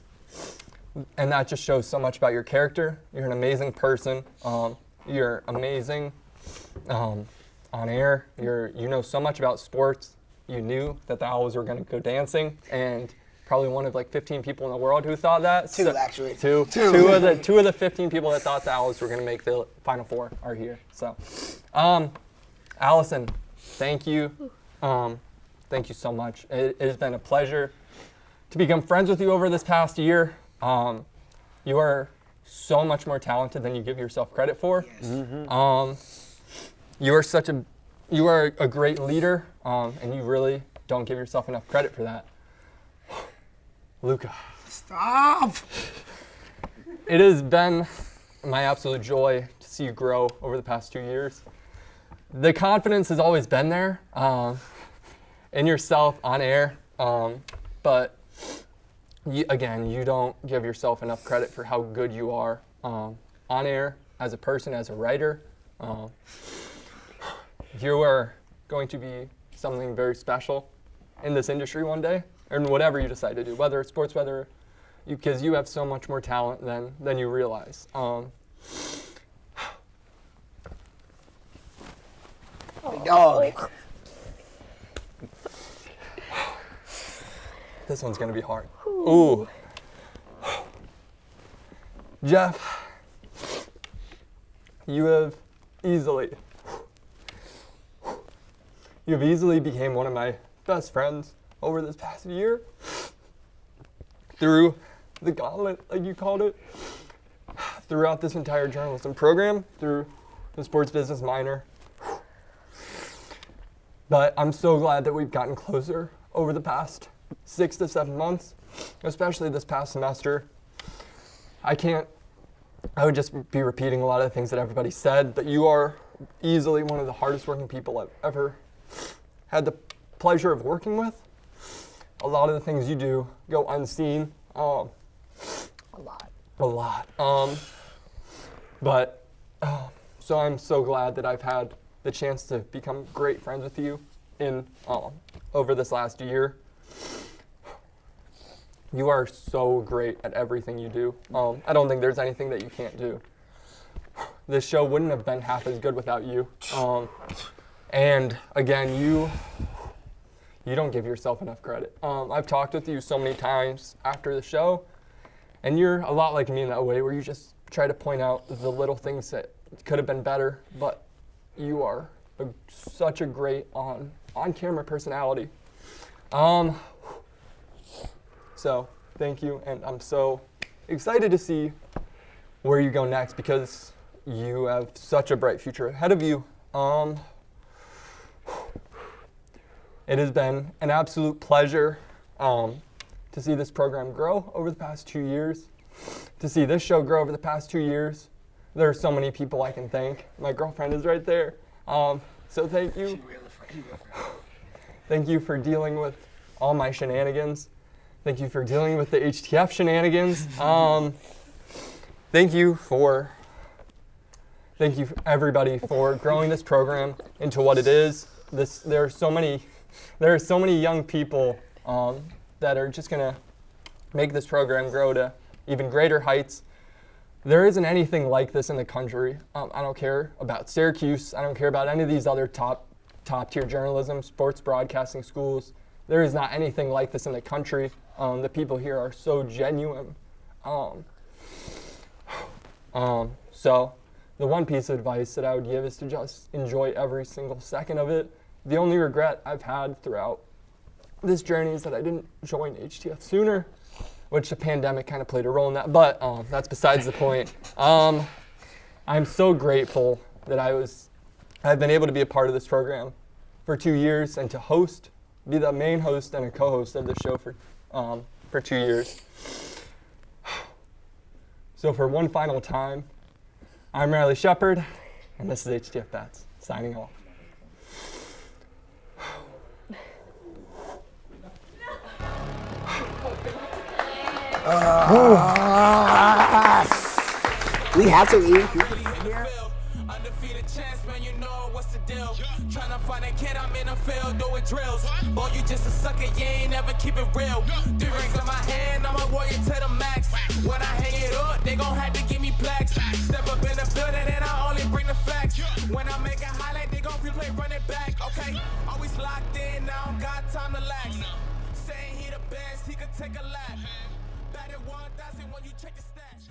that just shows so much about your character. You're an amazing person. You're amazing on air. You know so much about sports. You knew that the Owls were going to go dancing, and probably one of like 15 people in the world who thought that. Two, actually. Two of the 15 people that thought the Owls were going to make the Final Four are here. So, Allison, thank you. Thank you so much. It has been a pleasure to become friends with you over this past year. You are so much more talented than you give yourself credit for. Yes. You are a great leader, and you really don't give yourself enough credit for that. Luka. Stop! It has been my absolute joy to see you grow over the past 2 years. The confidence has always been there in yourself on air, but you don't give yourself enough credit for how good you are on air, as a person, as a writer. You are going to be something very special in this industry one day, and whatever you decide to do, whether it's sports, because you have so much more talent than you realize. Dog. This one's gonna be hard. Ooh. Jeff, you have easily became one of my best friends over this past year. Through the gauntlet, like you called it, throughout this entire journalism program, through the sports business minor. But I'm so glad that we've gotten closer over the past 6 to 7 months, especially this past semester. I would just be repeating a lot of the things that everybody said, but you are easily one of the hardest working people I've ever had the pleasure of working with. A lot of the things you do go unseen. A lot. So I'm so glad that I've had the chance to become great friends with you over this last year. You are so great at everything you do. I don't think there's anything that you can't do. This show wouldn't have been half as good without you. And again, you don't give yourself enough credit. I've talked with you so many times after the show, and you're a lot like me in that way, where you just try to point out the little things that could have been better, but you are such a great on-camera personality. So thank you, and I'm so excited to see where you go next, because you have such a bright future ahead of you. It has been an absolute pleasure to see this program grow over the past 2 years, to see this show grow over the past 2 years. There are so many people I can thank. My girlfriend is right there. So thank you. Thank you for dealing with all my shenanigans. Thank you for dealing with the HTF shenanigans. Thank you everybody for growing this program into what it is. There are so many there are so many young people that are just going to make this program grow to even greater heights. There isn't anything like this in the country. I don't care about Syracuse. I don't care about any of these other top tier journalism, sports broadcasting schools. There is not anything like this in the country. The people here are so genuine. So the one piece of advice that I would give is to just enjoy every single second of it. The only regret I've had throughout this journey is that I didn't join HTF sooner, which the pandemic kind of played a role in that, but that's besides the point. I'm so grateful that I've been able to be a part of this program for 2 years and to be the main host and a co-host of the show for 2 years. So for one final time, I'm Riley Sheppard, and this is HTF Bets, signing off. We have to leave. Undefeated chance, man, you know what's the deal. Tryna find a kid, I'm in the field doing drills. Boy, you just a sucker, you ain't never keep it real. 3 rings in my hand, I'm a warrior to the max. When I hang it up, they gon' have to give me plaques. Step up in the building and I only bring the facts. When I make a highlight, they gon' replay, run it back. Okay, always locked in, now I don't got time to lax. Saying he the best, he could take a lap. Batted 1,000 when you check the stats.